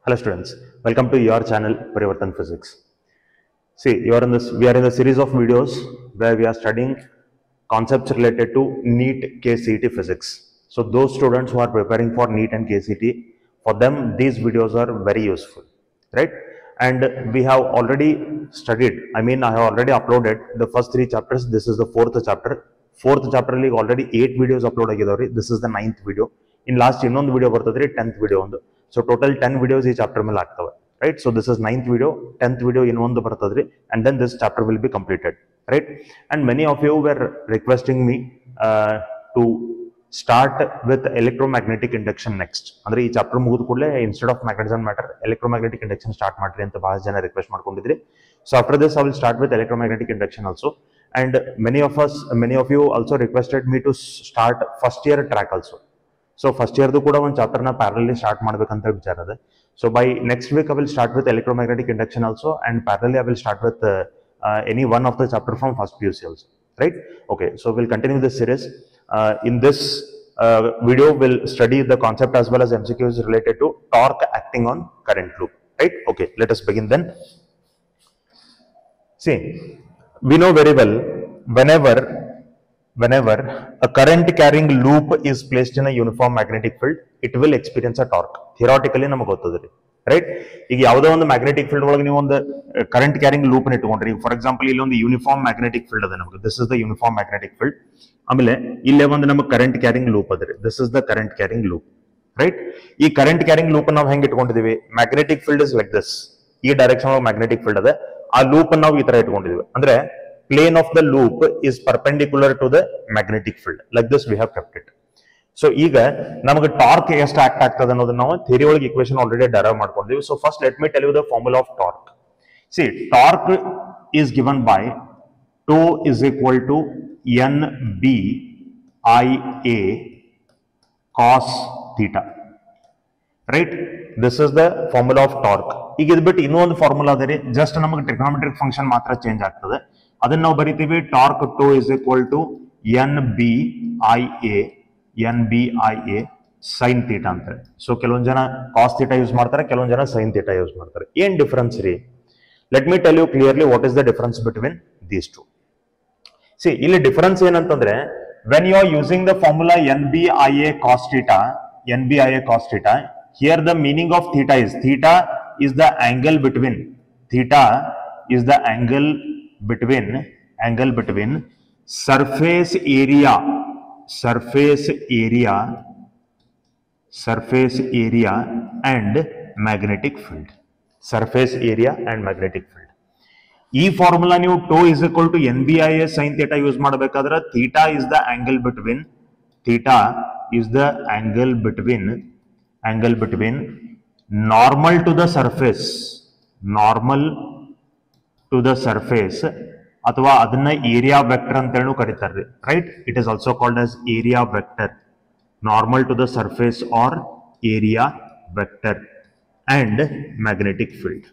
Hello students, welcome to your channel Parivartan Physics. See, we are in the series of videos where we are studying concepts related to NEET KCET physics. So those students who are preparing for NEET and KCET, for them these videos are very useful, right? And we have already studied, I have already uploaded the first 3 chapters. This is the 4th chapter. 4th chapter already 8 videos uploaded. This is the 9th video. In last ಇನ್ನೊಂದು video ಬರ್ತದ್ರಿ 10th video ಒಂದು. So total 10 videos ಈ chapter ಮೇಲೆ ಆಗ್ತವೆ, right? So this is 9th video, 10th video ಇನ್ನೊಂದು ಬರ್ತದ್ರಿ, and then this chapter will be completed, right? And many of you were requesting me to start with electromagnetic induction next. ಅಂದ್ರೆ ಈ chapter ಮುಗಿದ ಕೂಡಲೇ instead of magnetism matter electromagnetic induction start ಮಾಡ್ರಿ ಅಂತ ಬಹಳ ಜನ request ಮಾಡ್ಕೊಂಡಿದ್ರಿ. So after this I will start with electromagnetic induction also, and many of you also requested me to start first year track also. So first year ಕೂಡ ಒಂದು chapter ನ ಪ್ಯಾರಲಲಿ start ಮಾಡಬೇಕಂತ ವಿಚಾರ ಇದೆ. So by next week I will start with electromagnetic induction also, and parallelly I will start with any one of the chapter from first PUC also, right? Okay, so we'll continue this series. In this video we'll study the concept as well as MCQs related to torque acting on current loop, right? Okay, let us begin then. See, we know very well whenever a current carrying loop is placed in a uniform magnetic field, it will experience a torque. Theoretically ನಮಗೆ ಗೊತ್ತದ್ರಿ, right? ಈಗ ಯಾವುದೋ ಒಂದು magnetic field ಒಳಗೆ ನೀವು ಒಂದು current carrying loop ನ ಇಟ್ಕೊಂಡ್ರಿ. For example ಇಲ್ಲಿ ಒಂದು ಯೂನಿಫಾರ್ಮ್ ಮ್ಯಾಗ್ನೆಟಿಕ್ ಫೀಲ್ಡ್ ಅದ ನಮಗೆ. This is the uniform magnetic field. ಆಮೇಲೆ ಇಲ್ಲೇ ಒಂದು ನಮಗೆ ಕರೆಂಟ್ ಕ್ಯಾರಿಂಗ್ ಲೂಪ್ ಅದ್ರಿ. This is the current carrying loop, right? ಈ ಕರೆಂಟ್ ಕ್ಯಾರಿಂಗ್ ಲೂಪ್ ನಾವು ಹೆಂಗ್ ಇಟ್ಕೊಂಡಿದೀವಿ? Magnetic field is like this. ಈ ಡೈರೆಕ್ಷನ್ ಒಳಗೆ ಮ್ಯಾಗ್ನೆಟಿಕ್ ಫೀಲ್ಡ್ ಅದ. ಆ ಲೂಪ್ ನಾವು ಈ ತರ ಇಟ್ಕೊಂಡಿದೀವಿ. ಅಂದ್ರೆ plane of the loop is perpendicular to the magnetic field. Like this we have kept it. So ಈಗ ನಮಗೆ ಟಾರ್ಕ್ ಎಷ್ಟು ಆಕ್ಟ್ ಆಗ್ತದೆ ಅನ್ನೋದನ್ನ ನಾವು ಥಿಯರಿ ಒಳಗೆ ಇಕ್ವೇಷನ್ ಆಲ್ರೆಡಿ ಡೆರೈವ್ ಮಾಡ್ಕೊಂಡಿದ್ದೀವಿ. So first let me tell you the formula of torque. See, torque is given by tau is equal to NBIA cos theta, right? This is the formula of torque. ಈಗ ಇದು ಬಿಟ್ಟು ಇನ್ನೊಂದು formula ಅದ ರೀ. Just ನಮಗೆ trigonometric function ಮಾತ್ರ change ಆಗ್ತದೆ. ಅದನ್ನ ನಾವು ಬರಿತೀವಿ torque tau is equal to NBIA sine theta ಅಂತಾರೆ. ಸೊ ಕೆಲವೊಂದು ಜನ ಕಾಸ್ ಥೀಟಾ ಯೂಸ್ ಮಾಡ್ತಾರೆ, ಕೆಲವೊಂದು ಜನ ಸೈನ್ ಥೀಟಾ ಯೂಸ್ ಮಾಡ್ತಾರೆ. ಏನ್ ಡಿಫರೆನ್ಸ್ ರೀ? Let me tell you clearly what is the difference between these two. See, ಇಲ್ಲಿ ಡಿಫರೆನ್ಸ್ ಏನಂತಂದ್ರೆ, when you are using the formula NBIA cos theta, here the meaning of theta is the angle between surface area and magnetic field. ಈ formula ನೀವು tau is equal to NBIA sin theta use ಮಾಡಬೇಕಾದ್ರೆ theta is the angle between normal to the surface ಅಥವಾ ಅದನ್ನ area vector ಅಂತ ಹೇಳಿ ಕರೀತಾರೆ, right? It is also called as area vector, normal to the surface or area vector and magnetic field.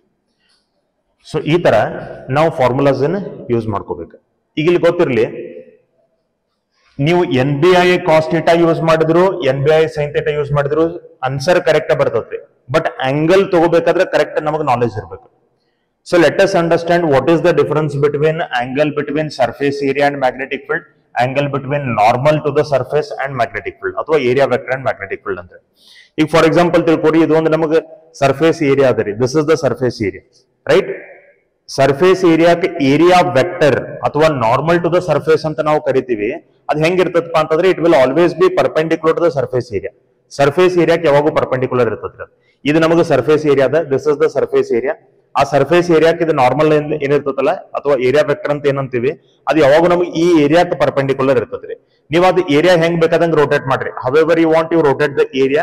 So ಈ ತರ ನಾವು formulas ಅನ್ನು use ಮಾಡ್ಕೋಬೇಕು. ಈಗ ಇಲ್ಲಿ ಗೊತ್ತಿರಲಿ, ನೀವು NBIA cos theta ಯೂಸ್ ಮಾಡಿದ್ರು, NBIA sin theta ಯೂಸ್ ಮಾಡಿದ್ರು, ಆನ್ಸರ್ ಕರೆಕ್ಟ್ ಬರ್ತೈತಿ. ಬಟ್ ಆಂಗಲ್ ತಗೋಬೇಕಾದ್ರೆ ಕರೆಕ್ಟ್ ನಮಗೆ ನಾಲೆಜ್ ಇರಬೇಕು. So let us understand what is the difference between angle between surface area and magnetic field, angle between normal to the surface and magnetic field, ಅಥವಾ area vector and magnetic field ಅಂತ. ಈಗ for example ತಿಳ್ಕೊಡಿ, ಇದು ಒಂದು ನಮಗೆ surface area ಅದ ರೀ. This is the surface area, right? Surface ಏರಿಯಾಕ್ಕೆ area vector ಅಥವಾ ನಾರ್ಮಲ್ ಟು ದ ಸರ್ಫೇಸ್ ಅಂತ ನಾವು ಕರಿತೀವಿ. ಅದು ಹೆಂಗಿರ್ತದಪ್ಪ ಅಂತಂದ್ರೆ, it will always be perpendicular to the surface area. Surface ಏರಿಯಾಕ್ಕೆ ಯಾವಾಗೂ ಪರ್ಪೆಂಡಿಕ್ಯುಲರ್ ಇರ್ತದೆ. ಇದು ನಮಗೆ ಸರ್ಫೇಸ್ ಏರಿಯಾ ಅದ. This is the surface area. ಆ ಸರ್ಫೇಸ್ ಏರಿಯಾಕ್ಕೆ ಇದು ನಾರ್ಮಲ್ ಏನಿರ್ತದಲ್ಲ ಅಥವಾ ಏರಿಯಾ ವೆಕ್ಟರ್ ಅಂತ ಏನಂತೀವಿ, ಅದು ಯಾವಾಗ ನಮಗೆ ಈ ಏರಿಯಾಕ್ಕೆ ಪರ್ಪೆಂಡಿಕ್ಯುಲರ್ ಇರ್ತದ್ರಿ. ನೀವು ಅದು ಏರಿಯಾ ಹೆಂಗ್ ಬೇಕಾದಂಗೆ ರೋಟೇಟ್ ಮಾಡ್ರಿ. However you want you rotate the area,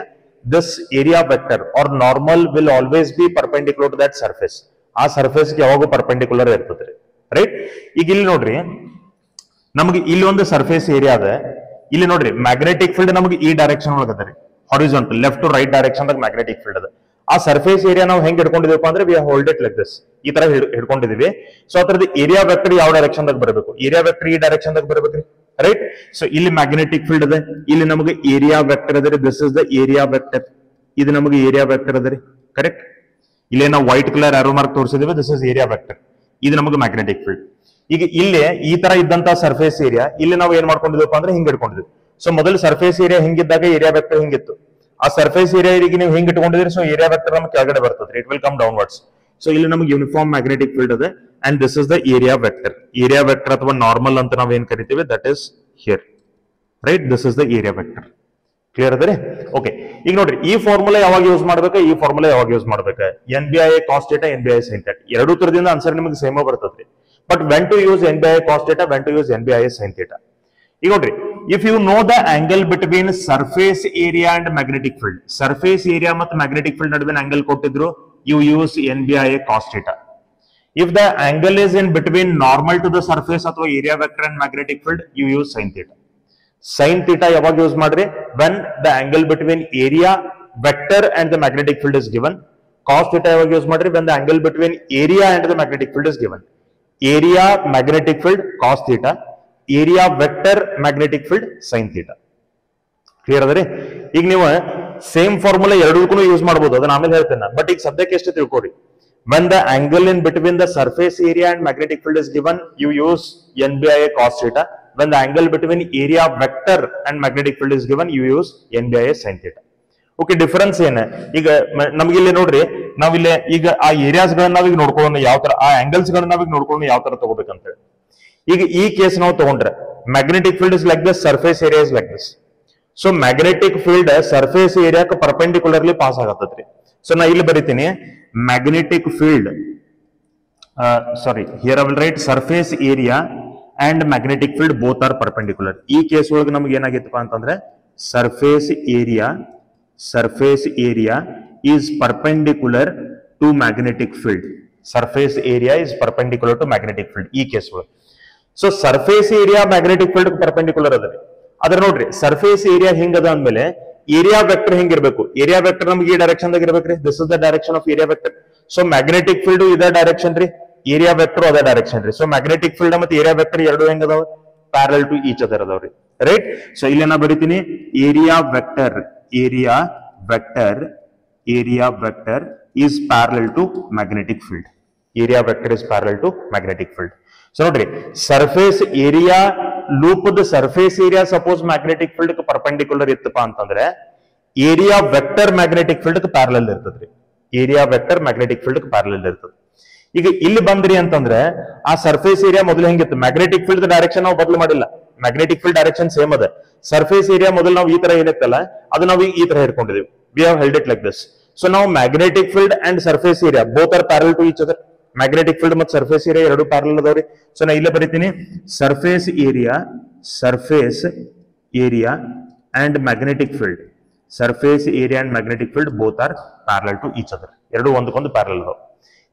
this area vector or normal will always be perpendicular to that surface. ಆ ಸರ್ಫೇಸ್ಗೆ ಯಾವಾಗೂ ಪರ್ಪೆಂಡಿಕ್ಯುಲರ್ ಇರ್ತದ್ರಿ, ರೈಟ್? ಈಗ ಇಲ್ಲಿ ನೋಡ್ರಿ, ನಮಗೆ ಇಲ್ಲಿ ಒಂದು ಸರ್ಫೇಸ್ ಏರಿಯಾ ಅದ. ಇಲ್ಲಿ ನೋಡ್ರಿ, ಮ್ಯಾಗ್ನೆಟಿಕ್ ಫೀಲ್ಡ್ ನಮಗೆ ಈ ಡೈರೆಕ್ಷನ್ ಒಳಗೆ ಅದ ರೀ, horizontal left to right direction ದಾಗ ಮ್ಯಾಗ್ನೆಟಿಕ್ ಫೀಲ್ಡ್ ಅದ. ಆ ಸರ್ಫೇಸ್ ಏರಿಯಾ ನಾವು ಹೆಂಗ್ ಹಿಡ್ಕೊಂಡಿದೀವಪ್ಪ ಅಂದ್ರೆ, we hold it like this, ಈ ತರ ಹಿಡ್ಕೊಂಡಿದೀವಿ. ಸೊ ಅದ್ರದ್ದು ಏರಿಯಾ ವೆಕ್ಟರ್ ಯಾವ ಡೈರೆಕ್ಷನ್ ದಾಗ ಬರಬೇಕು? ಏರಿಯಾ ವೆಕ್ಟರ್ ಈ ಡೈರೆಕ್ಷನ್ ದಾಗ ಬರಬೇಕ್ರಿ, ರೈಟ್? ಸೊ ಇಲ್ಲಿ ಮ್ಯಾಗ್ನೆಟಿಕ್ ಫೀಲ್ಡ್ ಅದ, ಇಲ್ಲಿ ನಮಗೆ ಏರಿಯಾ ವೆಕ್ಟರ್ ಅದ ರೀ. This is the area vector. ಇದು ನಮಗೆ ಏರಿಯಾ ವೆಕ್ಟರ್ ಅದ ರೀ, ಕರೆಕ್ಟ್? ಇಲ್ಲೇ ನಾವು ವೈಟ್ ಕಲರ್ ಆರೋ ಮಾರ್ಕ್ ತೋರಿಸಿದ್ದೇವೆ, ದಿಸ್ ಇಸ್ ಏರಿಯಾ ವೆಕ್ಟರ್. ಇದು ನಮಗೆ ಮ್ಯಾಗ್ನೆಟಿಕ್ ಫೀಲ್ಡ್. ಈಗ ಇಲ್ಲೇ ಈ ತರ ಇದ್ದಂತ ಸರ್ಫೇಸ್ ಏರಿಯಾ ಇಲ್ಲಿ ನಾವು ಏನ್ ಮಾಡ್ಕೊಂಡಿದ್ವಪ್ಪ ಅಂದ್ರೆ ಹಿಂಗ್ ಇಟ್ಕೊಂಡಿದ್ವಿ. ಸೊ ಮೊದಲು ಸರ್ಫೇಸ್ ಏರಿಯಾ ಹಿಂಗಿದ್ದಾಗ ಏರಿಯಾ ವೆಕ್ಟರ್ ಹಿಂಗಿತ್ತು. ಆ ಸರ್ಫೇಸ್ ಏರಿಯಾ ನೀವು ಹಿಂಗ್ ಇಟ್ಕೊಂಡಿದ್ರಿ, ಸೊ ಏರಿಯಾ ವೆಕ್ಟರ್ ನಮ್ಗೆ ಕೆಳಗಡೆ ಬರ್ತದೆ, it will come downwards. So ಇಲ್ಲಿ ನಮಗೆ ಯೂನಿಫಾರ್ಮ್ ಮ್ಯಾಗ್ನೆಟಿಕ್ ಫೀಲ್ಡ್ ಇದೆ, and this is the area vector. Area vector ಅಥವಾ ನಾರ್ಮಲ್ ಅಂತ ನಾವ್ ಏನ್ ಕರಿತೀವಿ, that is here, right? This is the area vector. Clear ಅದೇ? ಓಕೆ. ಈಗ ನೋಡ್ರಿ, ಈ ಫಾರ್ಮುಲಾ ಯಾವಾಗ ಯೂಸ್ ಮಾಡ್ಬೇಕು, ಈ ಫಾರ್ಮುಲಾ ಯಾವಾಗ ಯೂಸ್ ಮಾಡ್ಬೇಕು? NBI cos θ, NBI sin θ. ಎರಡು ತರದಿಂದ ಆನ್ಸರ್ ನಿಮಗೆ ಸೇಮ್ ಬರ್ತದ್ರಿ. But when to use NBI cos θ, when to use NBI sin θ. ಈಗ ನೋಡ್ರಿ, if you know the angle between surface area and magnetic field, surface area ಮತ್ತು magnetic field ನಡುವಿನ angle ಕೊಟ್ಟಿದ್ರು, you use NBI cos θ. If the angle is in between normal to the surface ಅಥವಾ area vector and magnetic field, you use sin θ. sin θ ಯಾವಾಗ use ಮಾಡ್ರಿ? when the angle between area vector and the magnetic field is given. cos θ ಯಾವಾಗ use ಮಾಡ್ರಿ? when the angle between area and the magnetic field is given. area magnetic field cos θ, area vector magnetic field sin θ. Clear ಅದರಿ? ಈಗ ನೀವು same formula ಎರಡಕ್ಕೂ use ಮಾಡಬಹುದು, ಅದನ್ನ ಆಮೇಲೆ ಹೇಳ್ತೇನೆ. ಬಟ್ ಈಗ ಸದ್ಯಕ್ಕೆ ಎಷ್ಟು ತಿಳ್ಕೊಡಿ, when the angle in between the surface area and magnetic field is given, you use NBI cos θ. when the angle between area vector and magnetic field is given, you use NBI sin θ. Okay, difference ಏನ? ಈಗ ನಮ್ಗೆ ಇಲ್ಲಿ ನೋಡ್ರಿ, ನಾವಿಲ್ಲಿ ಈಗ ಆ areas ಗಳನ್ನ ನಾವೀಗ ನೋಡ್ಕೊಳ್ಳೋಣ ಯಾವ ತರ, ಆ ಆಂಗಲ್ಸ್ ಗಳನ್ನ ನಾವೀಗ ನೋಡ್ಕೊಳ್ಳೋಣ ಯಾವ ತರ ತಗೋಬೇಕಂತ ಹೇಳಿ. ಈಗ ಈ ಕೇಸ್ ನಾವು ತಗೊಂಡ್ರೆ magnetic field is like this, surface area is like this. So magnetic field surface ಏರಿಯಾಕ್ಕೆ ಪರ್ಪೆಂಡಿಕ್ಯುಲರ್ಲಿ ಪಾಸ್ ಆಗತ್ತದ್ರಿ. ಸೊ ನಾ ಇಲ್ಲಿ ಬರೀತೀನಿ, magnetic field, sorry, here I will write surface area and magnetic field both are perpendicular. ಈ case ಒಳಗೆ ನಮ್ಗೆ ಏನಾಗಿತ್ತಪ್ಪ ಅಂತಂದ್ರೆ, surface area is perpendicular to magnetic field. Surface area is perpendicular to magnetic field ಈ case ಒಳಗೆ. So surface area magnetic field perpendicular ಅದ. ಅದ್ರ ನೋಡ್ರಿ, ಸರ್ಫೇಸ್ ಏರಿಯಾ ಹಿಂಗದ ಅಂದ್ಮೇಲೆ ಏರಿಯಾ ವೆಕ್ಟರ್ ಹಿಂಗಿರ್ಬೇಕು. ಏರಿಯಾ ವೆಕ್ಟರ್ ನಮ್ಗೆ ಈ ಡೈರೆಕ್ಷನ್ ದಾಗ ಇರ್ಬೇಕ್ರಿ. This is the direction of area vector. So magnetic field ಇದೇ ಡೈರೆಕ್ಷನ್ ರೀ, ಏರಿಯಾ ವೆಕ್ಟರ್ ಅದೇ ಡೈರೆಕ್ಷನ್ ರೀ. ಸೊ ಮ್ಯಾಗ್ನೆಟಿಕ್ ಫೀಲ್ಡ್ ಮತ್ತೆ ಏರಿಯಾ ವೆಕ್ಟರ್ ಎರಡು ಹೆಂಗ್ ಅದಾವ? ಪ್ಯಾರಲ್ ಟು ಈಚ್ ಅದರ್ ಅದಾವ್ರಿ, ರೈಟ್? ಸೊ ಇಲ್ಲಿ ನಾ ಬರೀತೀನಿ, area vector is parallel to magnetic field. Area vector is parallel to magnetic field. So ನೋಡ್ರಿ, surface area loop the surface area suppose magnetic field perpendicular ಇತ್ತಪ್ಪ ಅಂತಂದ್ರೆ, area vector magnetic field parallel ಇರ್ತದ್ರಿ. Area vector magnetic field parallel ಇರ್ತದೆ. ಈಗ ಇಲ್ಲಿ ಬಂದ್ರಿ ಅಂತಂದ್ರೆ, ಆ ಸರ್ಫೇಸ್ ಏರಿಯಾ ಮೊದಲು ಹೆಂಗಿತ್ತು, ಮ್ಯಾಗ್ನೆಟಿಕ್ ಫೀಲ್ಡ್ ಡೈರೆಕ್ಷನ್ ನಾವು ಬದಲು ಮಾಡಿಲ್ಲ, ಮ್ಯಾಗ್ನೆಟಿಕ್ ಫೀಲ್ಡ್ ಡೈರೆಕ್ಷನ್ ಸೇಮ್ ಅದ. ಸರ್ಫೇಸ್ ಏರಿಯಾ ಮೊದಲು ನಾವು ಈ ತರ ಏನಿತ್ತಲ್ಲ, ಅದು ನಾವು ಈ ತರ ಹಿಡ್ಕೊಂಡಿದೀವಿ. We have held it like this. So ನಾವು magnetic field and surface area both are parallel to each other. Magnetic field ಮತ್ತು ಸರ್ಫೇಸ್ ಏರಿಯಾ ಎರಡು ಪ್ಯಾರಲ್ ಅದಾವ್ರಿ. ಸೊ ನಾ ಇಲ್ಲೇ ಬರೀತೀನಿ, surface area and magnetic field, surface area and magnetic field both are parallel to each other. ಎರಡು ಒಂದಕ್ಕೊಂದು parallel ಅದಾವ.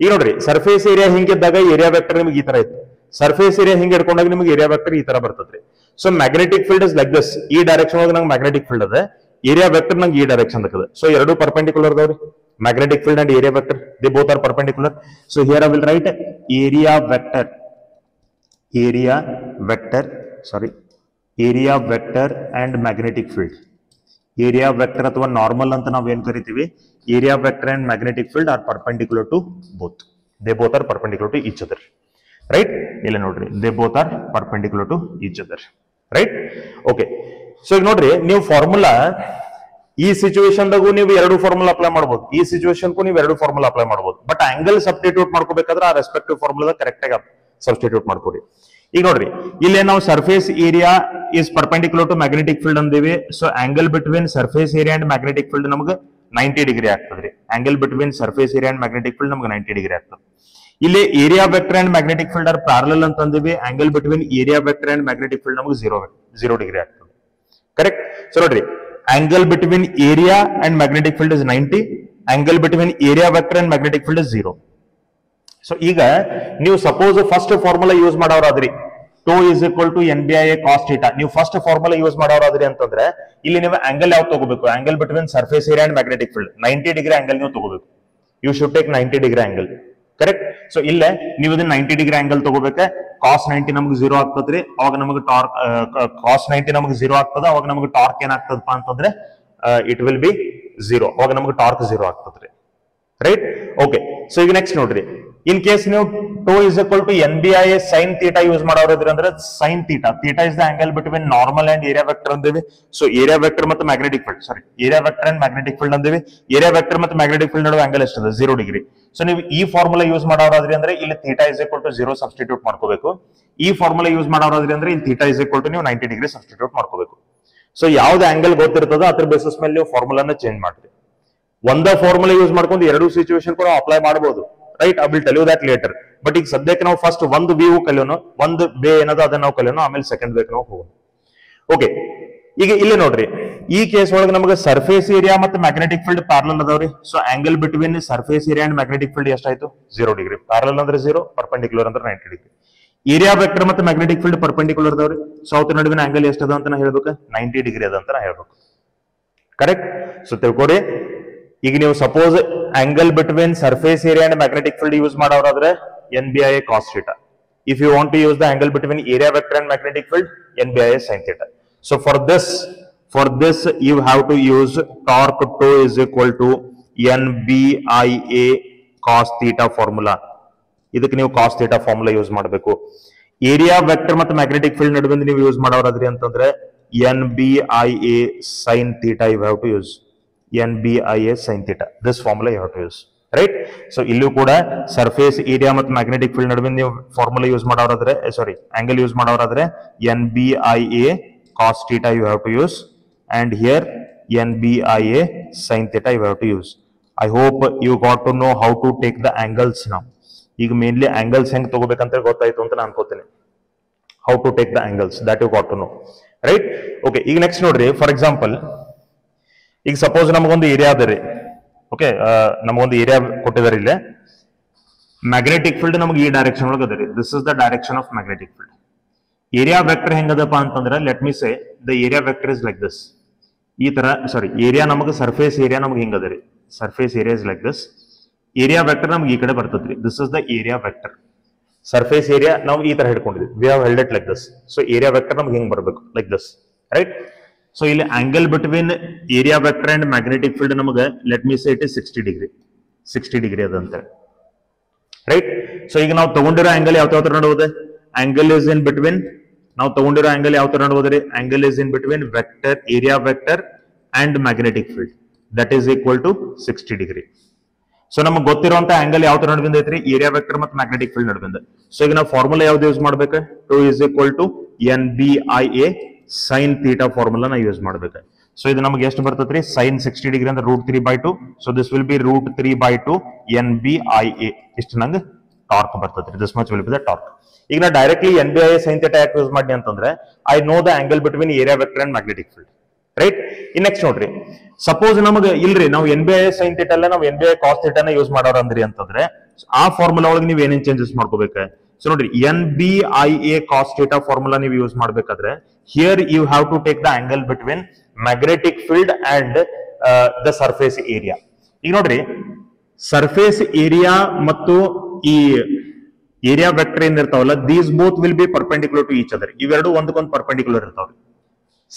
ಈಗ ನೋಡ್ರಿ, ಸರ್ಫೇಸ್ ಏರಿಯಾ ಹಿಂಗಿದ್ದಾಗ ಏರಿಯಾ ವೆಕ್ಟರ್ ನಿಮ್ಗೆ ಈ ತರ ಇತ್ತು. ಸರ್ಫೇಸ್ ಏರಿಯಾ ಹಿಂಗೆ ಇಟ್ಕೊಂಡಾಗ ನಿಮ್ಗೆ ಏರಿಯಾ ವೆಕ್ಟರ್ ಈ ತರ ಬರ್ತದ್ರಿ. So magnetic field is like this. ಈ ಡೈರೆಕ್ಷನ್ ಒಳಗೆ ನಂಗೆ ಮ್ಯಾಗ್ನೆಟಿಕ್ ಫೀಲ್ಡ್ ಅದ, ಏರಿಯಾ ವೆಕ್ಟರ್ ನಂಗೆ ಈ ಡೈರೆಕ್ಷನ್ ಅದ. ಸೊ ಎರಡು ಪರ್ಪೆಂಡಿಕ್ಯುಲರ್ ಅದಾವ್ರಿ, magnetic field and area vector, they both are perpendicular. So here I will write area vector and magnetic field. Area vector ಅಥವಾ ನಾರ್ಮಲ್ ಅಂತ ನಾವು ಏನ್ ಕರಿತೀವಿ, area vector and magnetic field are perpendicular to both. They both are perpendicular to each other, right? ಇಲ್ಲ ನೋಡ್ರಿ, they both are perpendicular to each other, right? Okay. So ಈಗ ನೋಡ್ರಿ, ನೀವು ಫಾರ್ಮುಲಾ ಈ ಸಿಚುವೇಶನ್ ದಾಗೂ ನೀವು ಎರಡು ಫಾರ್ಮುಲಾ ಅಪ್ಲೈ ಮಾಡಬಹುದು, ಈ ಸಿಚುವೇಶನ್ಗೂ ನೀವು ಎರಡು ಫಾರ್ಮುಲಾ ಅಪ್ಲೈ ಮಾಡಬಹುದು. ಬಟ್ ಆಂಗಲ್ ಸಬ್ಸ್ಟಿಟ್ಯೂಟ್ ಮಾಡ್ಕೋಬೇಕಾದ್ರೆ ಆ ರೆಸ್ಪೆಕ್ಟಿವ್ ಫಾರ್ಮುಲಾ ಕರೆಕ್ಟ್ ಆಗಿ ಸಬ್ಸ್ಟಿಟ್ಯೂಟ್ ಮಾಡ್ಕೊಡಿ. ಈಗ ನೋಡ್ರಿ, ಇಲ್ಲಿ ನಾವು surface area is perpendicular to magnetic field ಅಂದಿವಿ. So angle between surface area and magnetic field ನಮಗೆ 90 ಡಿಗ್ರಿ ಆಗ್ತದ್ರಿ. Angle between surface area and magnetic field ನಮಗೆ 90 ಡಿಗ್ರಿ ಆಗ್ತದೆ. ಇಲ್ಲಿ area vector and magnetic field are parallel ಅಂತ ಅಂದಿವಿ. Angle between area vector and magnetic field ನಮಗೆ 0 degree ಆಗ್ತದೆ, correct? So ನೋಡ್ರಿ, angle between area and magnetic field is 90. Angle between area vector and magnetic field is 0. So ಈಗ ನೀವು suppose first formula use ಮಾಡೋರಾದ್ರಿ, τ is equal to NBI cos θ. ನೀವು first formula use ಮಾಡೋರಾದ್ರಿ ಅಂತಂದ್ರೆ, ಇಲ್ಲಿ ನೀವು angle ಯಾವ್ದು ತಗೋಬೇಕು? Angle between surface area and magnetic field 90 degree angle ನೀವು ತಗೋಬೇಕು. You should take 90 degree angle, correct? So ಇಲ್ಲೇ ನೀವು ಇದನ್ನ 90 ಡಿಗ್ರಿ ಆಂಗಲ್ ತಗೋಬೇಕ. cos 90 ನಮಗೆ 0 ಆಗ್ತದ್ರಿ. ಅವಾಗ ನಮಗೆ ಟಾರ್ಕ್, cos 90 ನಮಗೆ 0 ಆಗ್ತದ. ಅವಾಗ ನಮಗೆ ಟಾರ್ಕ್ ಏನಾಗ್ತದಪ್ಪ ಅಂತಂದ್ರೆ, ಇಟ್ ವಿಲ್ ಬಿ 0. ಅವಾಗ ನಮಗೆ ಟಾರ್ಕ್ 0 ಆಗ್ತದ್ರಿ, ರೈಟ್. ಓಕೆ, ಸೊ ಈಗ ನೆಕ್ಸ್ಟ್ ನೋಡ್ರಿ, ಇನ್ ಕೇಸ್ ನೀವು tau is equal to N B I sine theta use ಮಾಡೋದ್ರಿ ಅಂದ್ರೆ sine theta, theta is the angle between normal and area vector ಅಂದಿವಿ. So area vector ಮತ್ತು magnetic field, sorry area vector and magnetic field ಅಂದಿವಿ. Area vector ಮತ್ತು magnetic field ನಡುವೆ angle ಎಷ್ಟಿದೆ? 0 degree. So ನೀವು ಈ ಫಾರ್ಮುಲಾ ಯೂಸ್ ಮಾಡೋರಾದ್ರಿ ಅಂದ್ರೆ ಇಲ್ಲಿ theta is equal to 0 substitute ಮಾಡ್ಕೋಬೇಕು. ಈ ಫಾರ್ಮುಲಾ ಯೂಸ್ ಮಾಡೋರಾದ್ರಿ ಅಂದ್ರೆ ಇಲ್ಲಿ ಥೀಟಾ ಇಸ್ ಈಕ್ವಲ್ ಟು ನೀವು 90 ಡಿಗ್ರಿ ಸಬ್ಸ್ಟಿಟ್ಯೂಟ್ ಮಾಡ್ಕೋಬೇಕು. ಸೊ ಯಾವ್ದು ಆಂಗಲ್ ಗೊತ್ತಿರ್ತದೋ ಅದ್ರ ಬೇಸಿಸ್ ಮೇಲೆ ನೀವು ಫಾರ್ಮುಲಾನ ಚೇಂಜ್ ಮಾಡ್ತೀವಿ. ಒಂದ ಫಾರ್ಮುಲಾ ಯೂಸ್ ಮಾಡ್ಕೊಂಡು ಎರಡು ಸಿಚುವೇಶನ್ ಕೂಡ ಅಪ್ಲೈ ಮಾಡಬಹುದು, right. I will tell you that later. But ಈಗ ಸದ್ಯಕ್ಕೆ ನಾವು ಫಸ್ಟ್ ಒಂದು ವ್ಯೂ ಕಲಿಯೋಣ, ಒಂದು ಬೇ ಏನದ ಅದನ್ನ ನಾವು ಕಲಿಯೋಣ, ಆಮೇಲೆ ಸೆಕೆಂಡ್ ಬೇಕ್ ನಾವು ಹೋಗೋಣ. ಓಕೆ, ಈಗ ಇಲ್ಲಿ ನೋಡ್ರಿ, ಈ ಕೇಸ್ ಒಳಗೆ ನಮಗೆ ಸರ್ಫೇಸ್ ಏರಿಯಾ ಮತ್ತು ಮ್ಯಾಗ್ನೆಟಿಕ್ ಫೀಲ್ಡ್ ಪ್ಯಾರಲಲ್ ಅದಾವ್ರಿ. So angle between surface area and magnetic field ಎಷ್ಟಾಯ್ತು? 0 ಡಿಗ್ರಿ. ಪ್ಯಾರಲಲ್ ಅಂದ್ರೆ 0, ಪರ್ಪೆಂಡಿಕ್ಯುಲರ್ ಅಂದ್ರೆ 90 ಡಿಗ್ರಿ. ಏರಿಯಾ ವೆಕ್ಟರ್ ಮತ್ತು ಮ್ಯಾಗ್ನೆಟಿಕ್ ಫೀಲ್ಡ್ ಪರ್ಪೆಂಡಿಕ್ಯುಲರ್ ಅದಾವ್ರಿ. ಸೊ ಅವತ್ತು ನಡುವಿನ ಆಂಗಲ್ ಎಷ್ಟದ ಅಂತ ನಾ ಹೇಳ್ಬೇಕು? 90 ಡಿಗ್ರಿ ಅದ ಅಂತ ನಾ ಹೇಳ್ಬೇಕು. ಕರೆಕ್ಟ್. ಸೊ ತಿಳ್ಕೊರಿ, ಈಗ ನೀವು suppose angle between surface area and magnetic field use ಮಾಡೋರಾದ್ರೆ NBI cos theta. If you want to use the angle between area vector and magnetic field, NBI sin theta. So for this you have to use torque tau is equal to NBIA cos theta formula. ಇದಕ್ಕೆ ನೀವು cos theta formula use ಮಾಡಬೇಕು. Area vector ಮತ್ತು magnetic field ನಡುವೆ ನೀವು use ಮಾಡೋರಾದ್ರಿ ಅಂತಂದ್ರೆ NBIA sin theta you have to use. NBIA sin theta. This formula you have to use. Right. So ಇಲ್ಲೂ ಕೂಡ surface area ಮತ್ತು ಮ್ಯಾಗ್ನೆಟಿಕ್ ಫೀಲ್ಡ್ ನಡುವೆ ನೀವು ಫಾರ್ಮುಲಾ ಯೂಸ್ ಮಾಡೋರಾದ್ರೆ, ಸಾರಿ ಆಂಗಲ್ ಯೂಸ್ ಮಾಡೋರಾದ್ರೆ NBIA cos theta you have to use, and here NBIA sin theta you have to use. I hope you got to know how to take the angles now. ಈಗ mainly angles ಹೆಂಗ್ ತಗೋಬೇಕಂತ ಗೊತ್ತಾಯ್ತು ಅಂತ ನಾನು ಅನ್ಕೋತೀನಿ. How to take the angles that you got to know, right. Okay, ಈಗ next ನೋಡ್ರಿ, for example ಈಗ ಸಪೋಸ್ ನಮಗೊಂದು ಏರಿಯಾ ಅದ ರೀ. ಓಕೆ, ನಮಗೊಂದು ಏರಿಯಾ ಕೊಟ್ಟಿದ್ದಾರೆ ಇಲ್ಲೇ. ಮ್ಯಾಗ್ನೆಟಿಕ್ ಫೀಲ್ಡ್ ನಮಗೆ ಈ ಡೈರೆಕ್ಷನ್ ಒಳಗೆ ಅದ ರೀ. This is the direction of magnetic field. Area vector ಹೆಂಗದಪ್ಪ ಅಂತಂದ್ರೆ, let me say the area vector is like this. ಈ ತರ, ಸಾರಿ ಏರಿಯಾ ನಮಗೆ ಸರ್ಫೇಸ್ ಏರಿಯಾ ನಮಗೆ ಹಿಂಗದ ರೀ. Surface area is like this. Area vector ನಮ್ಗೆ ಈ ಕಡೆ ಬರ್ತದ್ರಿ. This is the area vector. Surface area ನಾವು ಈ ತರ ಹಿಡ್ಕೊಂಡಿದ್ವಿ. We have held it like this. So area vector ನಮ್ಗೆ ಹಿಂಗ್ ಬರ್ಬೇಕು, ಲೈಕ್ ದಿಸ್, ರೈಟ್. ಸೊ ಇಲ್ಲಿ angle between area vector and magnetic field ನಮಗೆ let me say it is 60 degree. 60 degree ಅದಂತ, ರೈಟ್. ಸೊ ಈಗ ನಾವು ತಗೊಂಡಿರೋ ಆಂಗಲ್ ಯಾವ ತರ ನೋಡಬಹುದು? ಆಂಗಲ್ ಇಸ್ ಇನ್ ಬಿಟ್ವೀನ್, ನಾವು ತಗೊಂಡಿರೋ ಆಂಗಲ್ ಯಾವ ತರ ನೋಡಬಹುದ್ರಿ? Angle is in between vector, area vector and magnetic field, that is equal to 60 degree. So ನಮಗೆ ಗೊತ್ತಿರುವಂತ ಆಂಗಲ್ ಯಾವ ತರ ನಡುವಿಂದ ಐತ್ರಿ? ಏರಿಯಾ ವೆಕ್ಟರ್ ಮತ್ತು ಮ್ಯಾಗ್ನೆಟಿಕ್ ಫೀಲ್ಡ್ ನಡುವಿಂದ. ಸೊ ಈಗ ನಾವು ಫಾರ್ಮುಲಾ ಯಾವ್ದು ಯೂಸ್ ಮಾಡ್ಬೇಕು? Tau is equal to NBIA sin theta formula ನಾ ಯೂಸ್ ಮಾಡ್ಬೇಕು. ಸೊ ಇದು ನಮಗೆ ಎಷ್ಟು ಬರ್ತೈತ್ರಿ? sin 60 ಡಿಗ್ರಿ ಅಂದ್ರೆ √3/2. So this will be √3/2 NBIA. ಇಷ್ಟು ನಂಗೆ ಟಾರ್ಕ್ ಬರ್ತೈತ್ರಿ. This much will be the torque. ಈಗ ನಾ ಡೈರೆಕ್ಟ್ಲಿ NBIA sin theta ಯಾಕೆ ಯೂಸ್ ಮಾಡಿ ಅಂತಂದ್ರೆ, I know the angle between area vector and magnetic field, right. In next ನೋಡ್ರಿ, ಸಪೋಸ್ ನಮಗೆ ಇಲ್ರಿ ನಾವು NBIA sin theta ಅಲ್ಲ, ನಾವು NBIA cos theta ನ ಯೂಸ್ ಮಾಡೋರು ಅಂದ್ರಿ ಅಂತಂದ್ರೆ, ಆ ಫಾರ್ಮುಲಾ ಒಳಗೆ ನೀವು ಏನೇನ್ ಚೇಂಜಸ್ ಮಾಡ್ಕೋಬೇಕು? ಸೊ ನೋಡ್ರಿ, NBIA cos theta ಫಾರ್ಮುಲಾ ನೀವು ಯೂಸ್ ಮಾಡ್ಬೇಕಾದ್ರೆ, here you have to take the angle between magnetic field and the surface area. ಈಗ ನೋಡ್ರಿ, ಸರ್ಫೇಸ್ ಏರಿಯಾ ಮತ್ತು ಈ ಏರಿಯಾ ವೆಕ್ಟರ್ ಏನ್ ಇರ್ತಾವಲ್ಲ, these both will be perpendicular to each other. ಇವೆರಡು ಒಂದಕ್ಕೊಂದು ಪರ್ಪೆಂಡಿಕ್ಯುಲರ್ ಇರ್ತಾವ್ರಿ.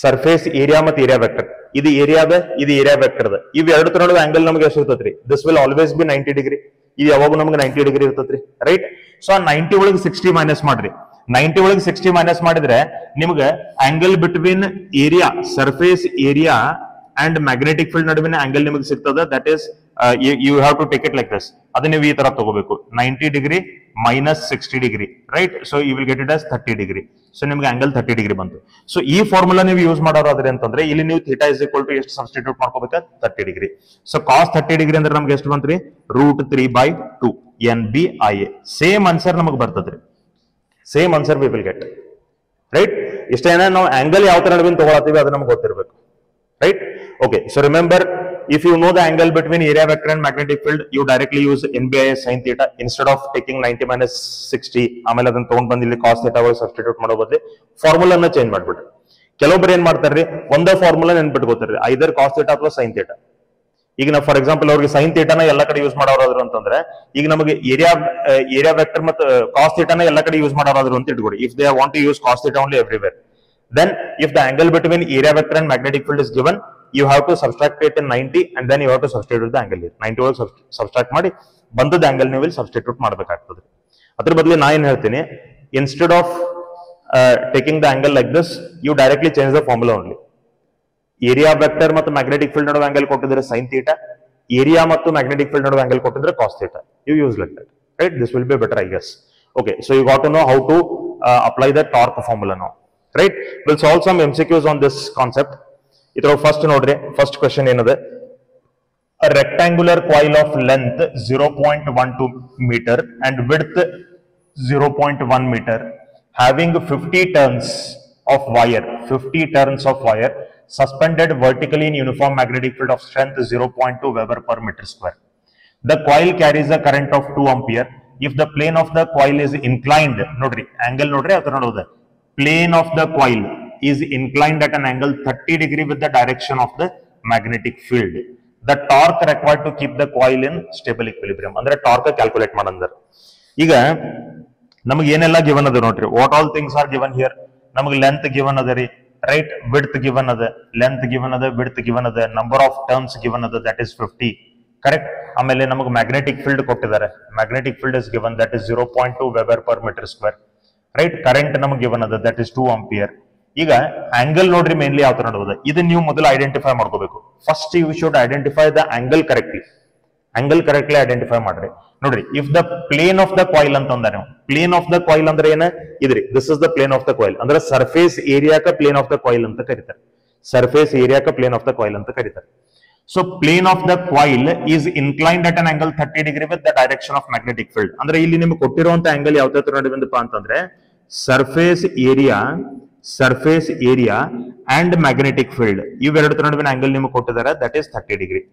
ಸರ್ಫೇಸ್ ಏರಿಯಾ ಮತ್ತು ಏರಿಯಾ ವೆಕ್ಟರ್, ಇದು ಏರಿಯಾದ, ಇದು ಏರಿಯಾ ವೆಕ್ಟರ್. ಇವೆರಡು ತರ ನಡುವೆ ಆಂಗಲ್ ನಮಗೆ ಎಷ್ಟು ಇರ್ತೈತ್ರಿ? This will always be 90 degree. ಇದು ಯಾವಾಗ ನಮಗೆ 90 ಡಿಗ್ರಿ ಇರ್ತೈತ್ರಿ, ರೈಟ್. ಸೊ 90 ಒಳಗೆ 60 ಮೈನಸ್ ಮಾಡ್ರಿ. 90 ಒಳಗೆ 60 ಮೈನಸ್ ಮಾಡಿದ್ರೆ ನಿಮ್ಗೆ angle between area, surface area and magnetic field ನಡುವಿನ ಆಂಗಲ್ ನಿಮಗೆ ಸಿಗ್ತದ. That is you have to take it like this. ಅದನ್ನ ನೀವು ಈ ತರ ತಗೋಬೇಕು, 90 degree minus 60 degree, right. So you will get it as 30 degree. So ನಿಮ್ಗೆ ಆಂಗಲ್ 30 ಡಿಗ್ರಿ ಬಂತು. ಸೊ ಈ ಫಾರ್ಮುಲಾ ನೀವು ಯೂಸ್ ಮಾಡೋರಾದ್ರೆ ಅಂತಂದ್ರೆ, ಇಲ್ಲಿ ನೀವು ಥೀಟಾ ಇಸ್ ಈಕ್ವಲ್ ಟು ಎಷ್ಟು ಸಬ್ಸ್ಟಿಟ್ಯೂಟ್ ಮಾಡ್ಕೋಬೇಕಾ? 30 ಡಿಗ್ರಿ. ಸೊ cos 30 ಡಿಗ್ರಿ ಅಂದ್ರೆ ನಮ್ಗೆ ಎಷ್ಟು ಬಂತ್ರಿ? √3/2 NBIA. ಸೇಮ್ ಆನ್ಸರ್ ನಮಗೆ ಬರ್ತದ್ರಿ. Same answer we will get, right. ಇಷ್ಟೇನ ನಾವು ಆಂಗಲ್ ಯಾವ ತರ ನಡುವಿನ ತಗೊಳತ್ತೀವಿ ಅದು ನಮ್ಗೆ ಗೊತ್ತಿರಬೇಕು, right. Okay, so remember, if you know the angle between area vector and magnetic field, you directly use NBIA sin theta instead of taking 90 minus 60. ಆಮೇಲೆ ಅದನ್ನ ತಗೊಂಡ್ ಬಂದು ಇಲ್ಲಿ cos theta ಒಳಗೆ ಸಬ್ಸ್ಟಿಟ್ಯೂಟ್ ಮಾಡೋ ಬದಲು ಫಾರ್ಮುಲಾನ ಚೇಂಜ್ ಮಾಡ್ಬಿಡ್ರಿ. ಕೆಲವೊಬ್ರು ಏನ್ ಮಾಡ್ತಾರ್ರಿ, ಒಂದೇ ಫಾರ್ಮುಲಾ ನೆನ್ಪಿಟ್ಕೋತಾರ್ರಿ, ಐದರ್ cos theta ಅಥವಾ sin theta. ಈಗ ನಾವು ಫಾರ್ ಎಕ್ಸಾಂಪಲ್ ಅವ್ರಿಗೆ sin theta ನ ಎಲ್ಲ ಕಡೆ ಯೂಸ್ ಮಾಡೋರಾದ್ರು ಅಂತಂದ್ರೆ, ಈಗ ನಮಗೆ ಏರಿಯಾ ವೆಕ್ಟರ್ ಮತ್ತು cos theta ನ ಎಲ್ಲ ಕಡೆ ಯೂಸ್ ಮಾಡೋರಾದ್ರು ಅಂತ ಇಟ್ಕೊಡಿ. If they want to use cos theta only everywhere, then if the angle between area vector and magnetic field is given, you have to subtract it in 90 and then you have to substitute the angle. 90 ಒಳಗೆ subtract ಮಾಡಿ ಬಂದದ angle ನೀವು ಇಲ್ಲಿ substitute ಮಾಡಬೇಕಾಗ್ತದೆ. ಅದ್ರ ಬದಲು ನಾ ಏನ್ ಹೇಳ್ತೀನಿ, instead of taking the angle like this, you directly change the formula only. Area vector ಮತ್ತು ಮ್ಯಾಗ್ನೆಟಿಕ್ ಫೀಲ್ಡ್ ನಡುವೆ ಆಂಗಲ್ ಕೊಟ್ಟಿದ್ರೆ ಸೈನ್ ಥೀಟಾ, ಏರಿಯಾ ಮತ್ತು ಮ್ಯಾಗ್ನೆಟಿಕ್ ಫೀಲ್ಡ್ ನಡುವೆ ಆಂಗಲ್ ಕೊಟ್ಟಿದ್ರೆ cos theta. You use like that, right? This will be better, I guess. Okay, so you got to know how to apply the torque formula now, right? We'll solve some MCQs on this concept. Idro first nodre, first question enade, a rectangular coil of length 0.12 meter and width 0.1 meter having 50 turns of wire, 50 turns of wire suspended vertically in uniform magnetic field of strength 0.2 Weber per meter square. The coil carries a current of 2 ampere. If the plane of the coil is inclined, nodri, angle nodri, plane of the coil is inclined at an angle 30 degree with the direction of the magnetic field. The torque required to keep the coil in stable equilibrium. Andre torque calculate madandar. Iga naಮಗೆ ಏನೆಲ್ಲ given ಅದ ನೋಡ್ರಿ, what all things are given here. ನಮಗೆ length given ಅದ ರೀ, ರೈಟ್? Width given ಅದ, length given ಅದ, ವಿಡ್ತ್ ಗಿವನ್ ಅದ, ನಂಬರ್ ಆಫ್ ಟರ್ಮ್ಸ್ ಗಿವನ್ ಅದ, ದಟ್ ಇಸ್ 50, ಕರೆಕ್ಟ್? ಆಮೇಲೆ ನಮಗೆ ಮ್ಯಾಗ್ನೆಟಿಕ್ ಫೀಲ್ಡ್ ಕೊಟ್ಟಿದ್ದಾರೆ, magnetic field is given, that is 0.2 weber per meter square, right? Current ನಮಗೆ ಗಿವನ್ ಅದ, ದಟ್ ಇಸ್ 2 ಆಂಪಿಯರ್. ಈಗ ಆಂಗಲ್ ನೋಡ್ರಿ ಮೇನ್ಲಿ ಯಾವ ತರ ನೋಡೋದು, ಇದನ್ನ ನೀವು ಮೊದಲು ಐಡೆಂಟಿಫೈ ಮಾಡ್ಕೋಬೇಕು. First you should identify the angle correctly. Angle correctly identify ಮಾಡ್ರಿ. ನೋಡ್ರಿ, if the plane of the coil ಅಂತ ಅಂದ, ನೀವು ಪ್ಲೇನ್ ಆಫ್ ದ ಕಾಯಿಲ್ ಅಂದ್ರೆ ಏನ ಇದ್ರಿ, this is the plane of the coil ಅಂದ್ರೆ ಸರ್ಫೇಸ್ ಏರಿಯಾಕ ಪ್ಲೇನ್ ಆಫ್ ದ ಕಾಯಿಲ್ ಅಂತ ಕರೀತಾರೆ. ಸರ್ಫೇಸ್ ಏರಿಯಾಕ ಪ್ಲೇನ್ ಆಫ್ ದ ಕಾಯಿಲ್ ಅಂತ ಕರೀತಾರೆ. So plane of the coil is inclined at an angle 30 degree with the direction of magnetic field. ಅಂದ್ರೆ ಇಲ್ಲಿ ನಿಮ್ಗೆ ಕೊಟ್ಟಿರುವಂತ ಆಂಗಲ್ ಯಾವ ತರ ನಡುವಿಂದಪ್ಪ ಅಂತಂದ್ರೆ surface area and magnetic field ಇವೆರಡು ನಡುವಿನ ಆಂಗಲ್ ನಿಮ್ಗೆ ಕೊಟ್ಟಿದ್ದಾರೆ, that is 30 degree.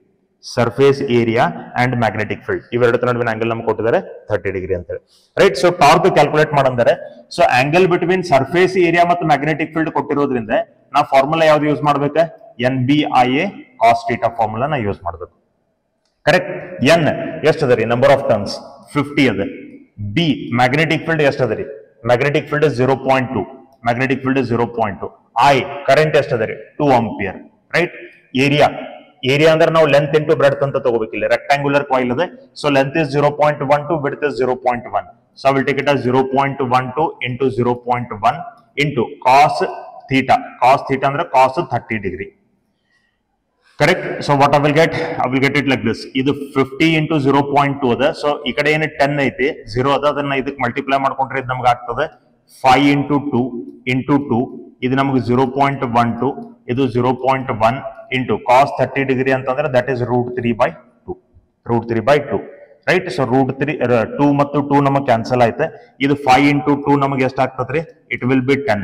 Surface area and magnetic field ಇವೆರಡು ನಡುವಿನ ಆಂಗಲ್ ನಮ್ಗೆ ಕೊಟ್ಟಿದ್ದಾರೆ 30 ಡಿಗ್ರಿ ಅಂತ ಹೇಳಿ, ರೈಟ್? ಸೊ ಟಾರ್ಕ್ ಕ್ಯಾಲ್ಕುಲೇಟ್ ಮಾಡಂದರೆ, so angle between surface area ಮತ್ತು ಮ್ಯಾಗ್ನೆಟಿಕ್ ಫೀಲ್ಡ್ ಕೊಟ್ಟಿರೋದ್ರಿಂದ ನಾವು ಫಾರ್ಮುಲಾ ಯಾವ್ದು ಯೂಸ್ ಮಾಡ್ಬೇಕು? NBIA cos theta ಫಾರ್ಮುಲಾ ನಾ ಯೂಸ್ ಮಾಡಬೇಕು, ಕರೆಕ್ಟ್? ಎನ್ ಎಷ್ಟು ಅದ ರೀ, ನಂಬರ್ ಆಫ್ ಟರ್ನ್ಸ್ 50 ಅದ. ಬಿ ಮ್ಯಾಗ್ನೆಟಿಕ್ ಫೀಲ್ಡ್ ಎಷ್ಟು ಅದ ರೀ, magnetic field 0.2, magnetic field 0.2. I current ಎಷ್ಟು ಅದ ರೀ, 2 ಆಂಪಿಯರ್, ರೈಟ್? ಏರಿಯಾ ಅಂದ್ರೆ ನಾವು ಲೆಂತ್ ಇಂಟು ಬ್ರೆಡ್ತ್ ಅಂತ ತಗೋಬೇಕಿಲ್ಲ, ರೆಕ್ಟಾಂಗುಲರ್ ಕಾಯಿಲ್ ಅದ. So length is 0.12, width is 0.1. So I will take it as 0.12 into 0.1 into cos theta. Cos theta ಅಂದ್ರೆ cos 30 degree, correct? So what I will get it like this. ಇದು 50 into 0.2 ಅದ. So ಈ ಕಡೆ ಏನು 10 ಐತಿ, 0 ಅದ, ಅದನ್ನ ಇದಕ್ಕೆ ಮಲ್ಟಿಪ್ಲೈ ಮಾಡ್ಕೊಂಡ್ರೆ ಇದು ನಮ್ಗೆ ಆಗ್ತದೆ 5 into 2 into 2. ಇದು ನಮಗೆ 0.12, ಇದು 0.1 into cos 30 ಡಿಗ್ರಿ ಅಂತಂದ್ರೆ ದಟ್ ಇಸ್ √3/2, ರೈಟ್? ಸೊ √2 ಮತ್ತು 2 ನಮಗೆ ಕ್ಯಾನ್ಸಲ್ ಆಯ್ತು. ಇದು 5 into 2 ನಮಗೆ ಎಷ್ಟು ಆಗ್ತದ್ರಿ? It will B 10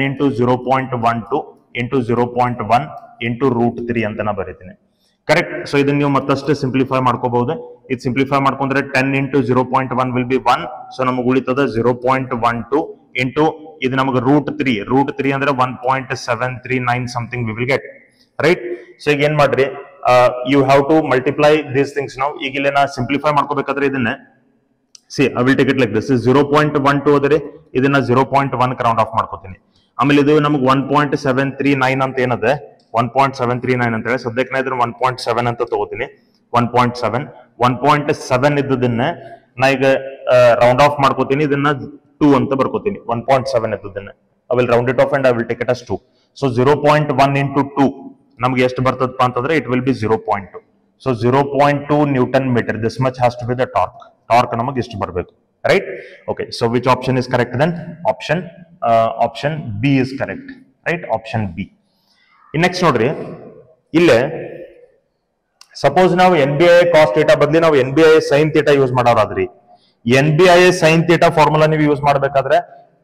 into 0.12 into 0.1 into √3 ಅಂತ ನಾ ಬರೀತೀನಿ, ಕರೆಕ್ಟ್? ಸೊ ಇದನ್ನ ನೀವು ಮತ್ತಷ್ಟು ಸಿಂಪ್ಲಿಫೈ ಮಾಡ್ಕೋಬಹುದು. ಇದು ಸಿಂಪ್ಲಿಫೈ ಮಾಡ್ಕೊಂಡ್ರೆ 10 into 0.1 ವಿಲ್ ಬಿ 1. ಸೊ ನಮಗೆ ಉಳಿತದ 0.12 into ಇದು ನಮಗೆ √3 ಅಂದ್ರೆ 1.739 something we will get, right? So ಈಗ ಏನ್ ಮಾಡ್ರಿ, you have to multiply these things. ನಾವು ಈಗ ಇಲ್ಲಿ ನಾ ಸಿಂಪ್ಲಿಫೈ ಮಾಡ್ಕೋಬೇಕಾದ್ರೆ ಇದನ್ನ I will take it like this. 0.12 ಅದ್ರಿ, ಇದನ್ನ 0.1 ರೌಂಡ್ ಆಫ್ ಮಾಡ್ಕೋತೀನಿ. ಆಮೇಲೆ ಇದು ನಮಗೆ 1.739 ಅಂತ ಏನದ, 1.739 ಅಂತ ಹೇಳಿ ಸದ್ಯಕ್ಕೆ ನಾ ಇದ್ರ 1.7 ಅಂತ ತಗೋತೀನಿ. 1.7 ಇದ್ದದನ್ನ ನಾ ಈಗ ರೌಂಡ್ ಆಫ್ ಮಾಡ್ಕೋತೀನಿ, ಇದನ್ನ 2 ಅಂತ ಬರ್ಕೋತೀನಿ. 1.7 ಇದ್ದದನ್ನ I will round it off and I will take it as 2. So 0.1 into 2 ನಮ್ಗೆ ಎಷ್ಟು ಬರ್ತದಪ್ಪ ಅಂತಂದ್ರೆ it will be 0.2. So 0.2 newton metre, this much has to be the torque ನಮಗೆ ಇಷ್ಟು ಬರಬೇಕು, right? Okay, so which option is correct then? Option B is correct, right? Option B. Next ನೋಡ್ರಿ, ಇಲ್ಲೇ suppose ನಾವು NBIA cos theta ಬದಲಿ ನಾವು NBIA sin theta use ಮಾಡೋರಾದ್ರಿ, NBIA sin theta formula ನೀವು ಯೂಸ್ ಮಾಡ್ಬೇಕಾದ್ರೆ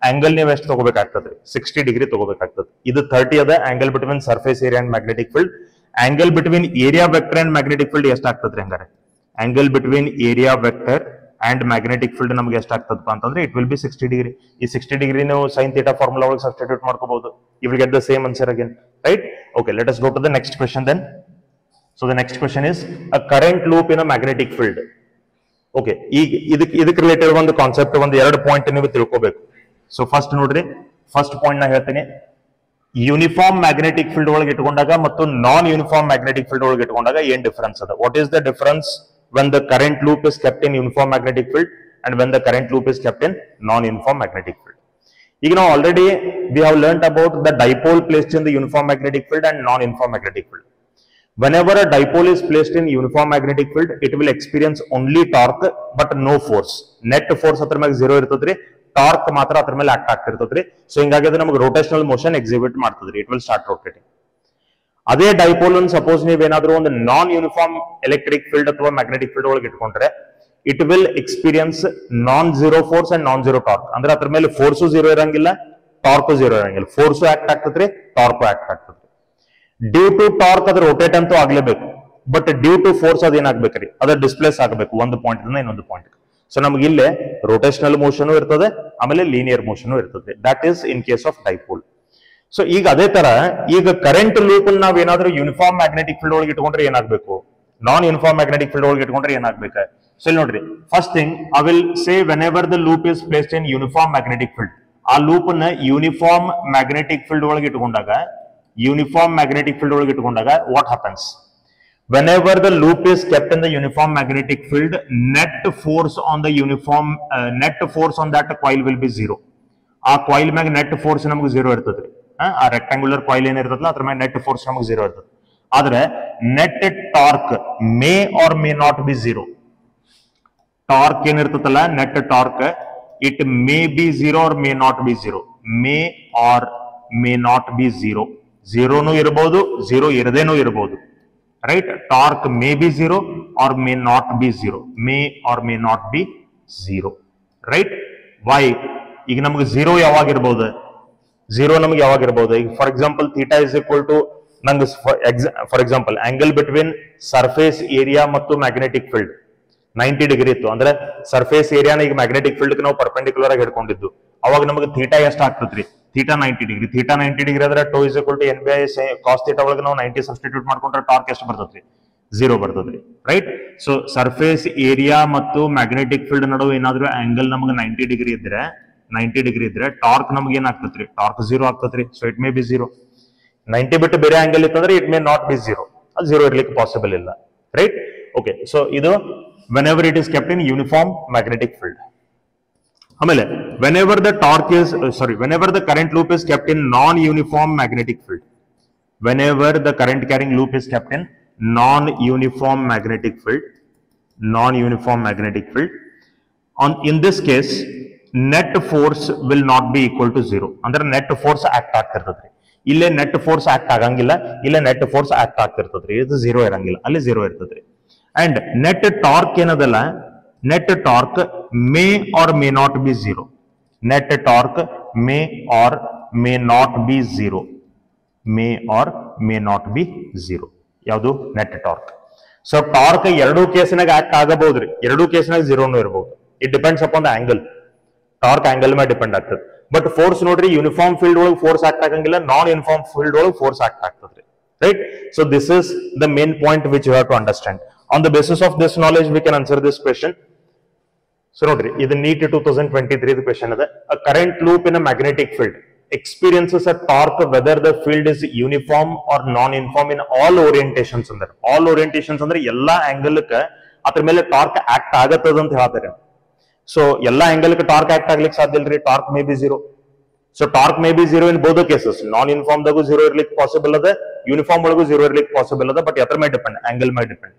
ಆಂಗಲ್ ನೀವು ಎಷ್ಟು ತಗೋಬೇಕಾಗ್ತದ್ರಿ? 60 ಡಿಗ್ರಿ ತಗೋಬೇಕಾಗ್ತದೆ. ಇದು 30 ಅದ angle between surface area and magnetic field. Angle between area vector and magnetic field ಎಷ್ಟು ಆಗ್ತದ್ರಿ? ಹಂಗಾರೆ angle between area vector and magnetic field ನಮಗೆ ಎಷ್ಟು ಆಗ್ತದಪ್ಪ ಅಂತಂದ್ರೆ ಇಟ್ ವಿಲ್ ಬಿ 60 ಡಿಗ್ರಿ. ಈ 60 ಡಿಗ್ರಿ ನೀವು sin theta ಫಾರ್ಮುಲಾ ಒಳಗೆ ಸಬ್ಸ್ಟಿಟ್ಯೂಟ್ ಮಾಡ್ಕೋಬಹುದು. You will get the same answer again, right? Okay, let us go to the next question then. So the next question is a current loop in a magnetic field. Okay, ಈಗ ಇದಕ್ಕೆ related ಒಂದು concept, ಒಂದು 2 point ನೀವು ತಿಳ್ಕೋಬೇಕು. So first ನೋಡ್ರಿ, first point ನಾ ಹೇಳ್ತೀನಿ. Uniform magnetic field ಒಳಗೆ ಇಟ್ಕೊಂಡಾಗ ಮತ್ತು ನಾನ್ ಯೂನಿಫಾರ್ಮ್ ಮ್ಯಾಗ್ನೆಟಿಕ್ ಫೀಲ್ಡ್ ಒಳಗೆ ಇಟ್ಕೊಂಡಾಗ ಏನ್ ಡಿಫರೆನ್ಸ್ ಅದ? What is the difference when the current loop is kept in uniform magnetic field and when the current loop is kept in non uniform magnetic field? ಈಗ ನಾವು already we have learned about the dipole placed in the uniform magnetic field and non uniform magnetic field. Whenever a dipole is placed in uniform magnetic field, it will experience only torque but no force. Net force ಅದ್ರ ಮೇಲೆ 0 ಇರ್ತದ್ರಿ, torque ಮಾತ್ರ ಅದ್ರ ಮೇಲೆ act ಆಗ್ತಿರ್ತದ್ರಿ. So ಹಿಂಗಾಗಿ ಅದು ನಮಗೆ rotational motion exhibit ಮಾಡ್ತದ್ರಿ. It will start rotating. ಅದೇ ಡೈಪೋಲ್ ಅನ್ನು ಸಪೋಸ್ ನೀವೇನಾದ್ರೂ ಒಂದು ನಾನ್ ಯೂನಿಫಾರ್ಮ್ ಎಲೆಕ್ಟ್ರಿಕ್ ಫೀಲ್ಡ್ ಅಥವಾ ಮ್ಯಾಗ್ನೆಟಿಕ್ ಫೀಲ್ಡ್ ಒಳಗೆ ಇಟ್ಕೊಂಡ್ರೆ it will experience non zero force and non zero torque. ಅಂದ್ರೆ ಅದ್ರ ಮೇಲೆ ಫೋರ್ಸು 0 ಇರಂಗಿಲ್ಲ, ಟಾರ್ಕು 0 ಇರಂಗಿಲ್ಲ. ಫೋರ್ಸು ಆಕ್ಟ್ ಆಗ್ತದ್ರಿ, ಟಾರ್ಕು ಆಕ್ಟ್ ಆಗ್ತದ್ರಿ. ಡ್ಯೂ ಟು ಟಾರ್ಕ್ ಅದ್ರ ರೊಟೇಟ್ ಅಂತೂ ಆಗ್ಲೇಬೇಕು, ಬಟ್ ಡ್ಯೂ ಟು ಫೋರ್ಸ್ ಅದ್ ಏನಾಗ್ಬೇಕ್ರಿ, ಅದ್ರ ಡಿಸ್ಪ್ಲೇಸ್ ಆಗಬೇಕು ಒಂದು ಪಾಯಿಂಟ್ ಇಂದ ಇನ್ನೊಂದು ಪಾಯಿಂಟ್. ಸೊ ನಮ್ಗೆ ಇಲ್ಲೇ ರೋಟೇಷನಲ್ ಮೋಷನ್ ಇರ್ತದೆ, ಆಮೇಲೆ ಲೀನಿಯರ್ ಮೋಷನ್ ಇರ್ತದೆ. That is in case of dipole. So ಈಗ ಅದೇ ತರ ಈಗ ಕರೆಂಟ್ ಲೂಪ್ ನಾವ್ ಏನಾದ್ರೂ ಯೂನಿಫಾರ್ಮ್ ಮ್ಯಾಗ್ನೆಟಿಕ್ ಫೀಲ್ಡ್ ಒಳಗೆ ಇಟ್ಕೊಂಡ್ರೆ ಏನಾಗ್ಬೇಕು, ನಾನ್ ಯೂನಿಫಾರ್ಮ್ ಮ್ಯಾಗ್ನೆಟಿಕ್ ಫೀಲ್ಡ್ ಒಳಗೆ ಇಟ್ಕೊಂಡ್ರೆ ಏನಾಗ್ಬೇಕು? ಸೊ ಇಲ್ಲಿ ನೋಡ್ರಿ, first thing I will say when ever the loop is placed in uniform magnetic field, ಆ ಲೂಪ್ ನ ಯೂನಿಫಾರ್ಮ್ ಮ್ಯಾಗ್ನೆಟಿಕ್ ಫೀಲ್ಡ್ ಒಳಗೆ ಇಟ್ಕೊಂಡಾಗ what happens? Whenever the loop is kept in the uniform magnetic field, net force on that coil will be 0. ಆ coil ಮ್ಯಾಗ net force ನಮಗೆ 0 ಇರ್ತದ್ರಿ. ಆ rectangular coil ಏನಿರ್ತದಲ್ಲ ಅದ್ರ ಮ್ಯಾಗ net force ನಮಗೆ 0 ಇರ್ತದೆ. ಆದ್ರೆ net torque may or may not be 0. Torque ಏನಿರ್ತದಲ್ಲ, net torque, it may be 0 or may not be 0. May or may not be 0. 0 ಇರಬಹುದು, 0 ಇರದೇನೂ ಇರಬಹುದು. Right? Torque may be 0 or may not be 0. May or may not be 0. Right? Why? ಈಗ ನಮ್ಗೆ 0 ಯಾವಾಗಿರ್ಬೋದು? 0 ನಮ್ಗೆ ಯಾವಾಗಿರ್ಬೋದು? ಈಗ for example theta is equal to ನಂಗೆ for example angle between surface area ಮತ್ತು ಮ್ಯಾಗ್ನೆಟಿಕ್ ಫೀಲ್ಡ್ 90 ಡಿಗ್ರಿ ಇತ್ತು. ಅಂದ್ರೆ ಸರ್ಫೇಸ್ ಏರಿಯಾನ ಈಗ ಮ್ಯಾಗ್ನೆಟಿಕ್ ಫೀಲ್ಡ್ ನಾವು ಪರ್ಪೆಂಡಿಕ್ಯುಲರ್ ಆಗಿ ಹಿಡ್ಕೊಂಡಿದ್ದು. ಅವಾಗ ನಮಗೆ ಥೀಟಾ ಎಷ್ಟು ಆಗ್ತದ್ರಿ? Theta 90 degree. ಥೀಟಾ 90 ಡಿಗ್ರಿ ಆದ್ರೆ tau is equal to N by cos theta ಒಳಗೆ ನಾವು 90 ಸಬ್ಸ್ಟಿಟ್ಯೂಟ್ ಮಾಡ್ಕೊಂಡ್ರೆ ಟಾರ್ಕ್ ಎಷ್ಟು ಬರ್ತದ್ರಿ? 0 ಬರ್ತದ್ರಿ. ರೈಟ್? ಸೊ ಸರ್ಫೇಸ್ ಏರಿಯಾ ಮತ್ತು ಮ್ಯಾಗ್ನೆಟಿಕ್ ಫೀಲ್ಡ್ ನಡುವೆ ಏನಾದ್ರೂ ಆಂಗಲ್ ನಮಗೆ 90 ಡಿಗ್ರಿ ಇದ್ರೆ ಟಾರ್ಕ್ ನಮ್ಗೆ ಏನಾಗ್ತದ್ರಿ? ಟಾರ್ಕ್ 0 ಆಗ್ತದ್ರಿ. So it may be 0. 90 ಬಿಟ್ಟು ಬೇರೆ ಆಂಗಲ್ ಇತ್ತಂದ್ರೆ ಇಟ್ ಮೇ ನಾಟ್ ಬಿ 0. ಅದು 0 ಇರ್ಲಿಕ್ಕೆ ಪಾಸಿಬಲ್ ಇಲ್ಲ. ರೈಟ್? ಓಕೆ. ಸೊ ಇದು whenever it is kept in uniform magnetic field. ಆಮೇಲೆ whenever the current loop is kept in non-uniform magnetic field. Whenever the current carrying loop is kept in non-uniform magnetic field. In this case, net force will not be equal to 0. ಅಂದ್ರೆ net force act ಆಗ್ತಿರ್ತದ್ರಿ. ಇಲ್ಲೇ net force act ಆಗಂಗಿಲ್ಲ, ಇಲ್ಲೇ net force act ಆಗ್ತಿರ್ತದ್ರಿ. ಇದು 0 ಇರಂಗಿಲ್ಲ, ಅಲ್ಲಿ 0 ಇರ್ತದ್ರಿ. And net torque ಏನದಲ್ಲ, net torque may or may not be 0. Net torque may or may not be 0. May or may not be 0. ಯಾವುದು? net torque. So torque ಎರಡೂ ಕೇಸಿನಾಗ act ಆಗಬಹುದ್ರಿ. ಎರಡೂ ಕೇಸಿನಾಗ 0 ಇರಬಹುದು. It depends upon the angle. Torque angle ಮೇಲೆ depend ಆಗ್ತದೆ. But force ನೋಡ್ರಿ, uniform field ಒಳಗೆ force act ಆಗಂಗಿಲ್ಲ, ನಾನ್ ಯೂನಿಫಾರ್ಮ್ ಫೀಲ್ಡ್ ಒಳಗೆ ಫೋರ್ಸ್ ಆಕ್ಟ್ ಆಗ್ತದ್ರಿ. Right? So this is the main point which you have to understand. On the basis of this knowledge, we can answer this question. So, nodri, this is NEET 2023 the question. A current loop in a magnetic field experiences a torque whether the field is uniform or non-uniform in all orientations. All orientations andre ella angle ka adra mele torque act agatade anta ಹೇಳ್ತಾರೆ. So, ella angle ka torque act ಆಗ್ಲಿಕ್ಕೆ ಸಾಧ್ಯ ಇಲ್ರಿ. Torque may be 0. So, torque may be 0 in both the cases. Non-uniform dagu 0 irliಕ್ಕೆ possible ada, uniform ಒಳಗೂ 0 irliಕ್ಕೆ possible ada, but yatra may depend, angle may depend.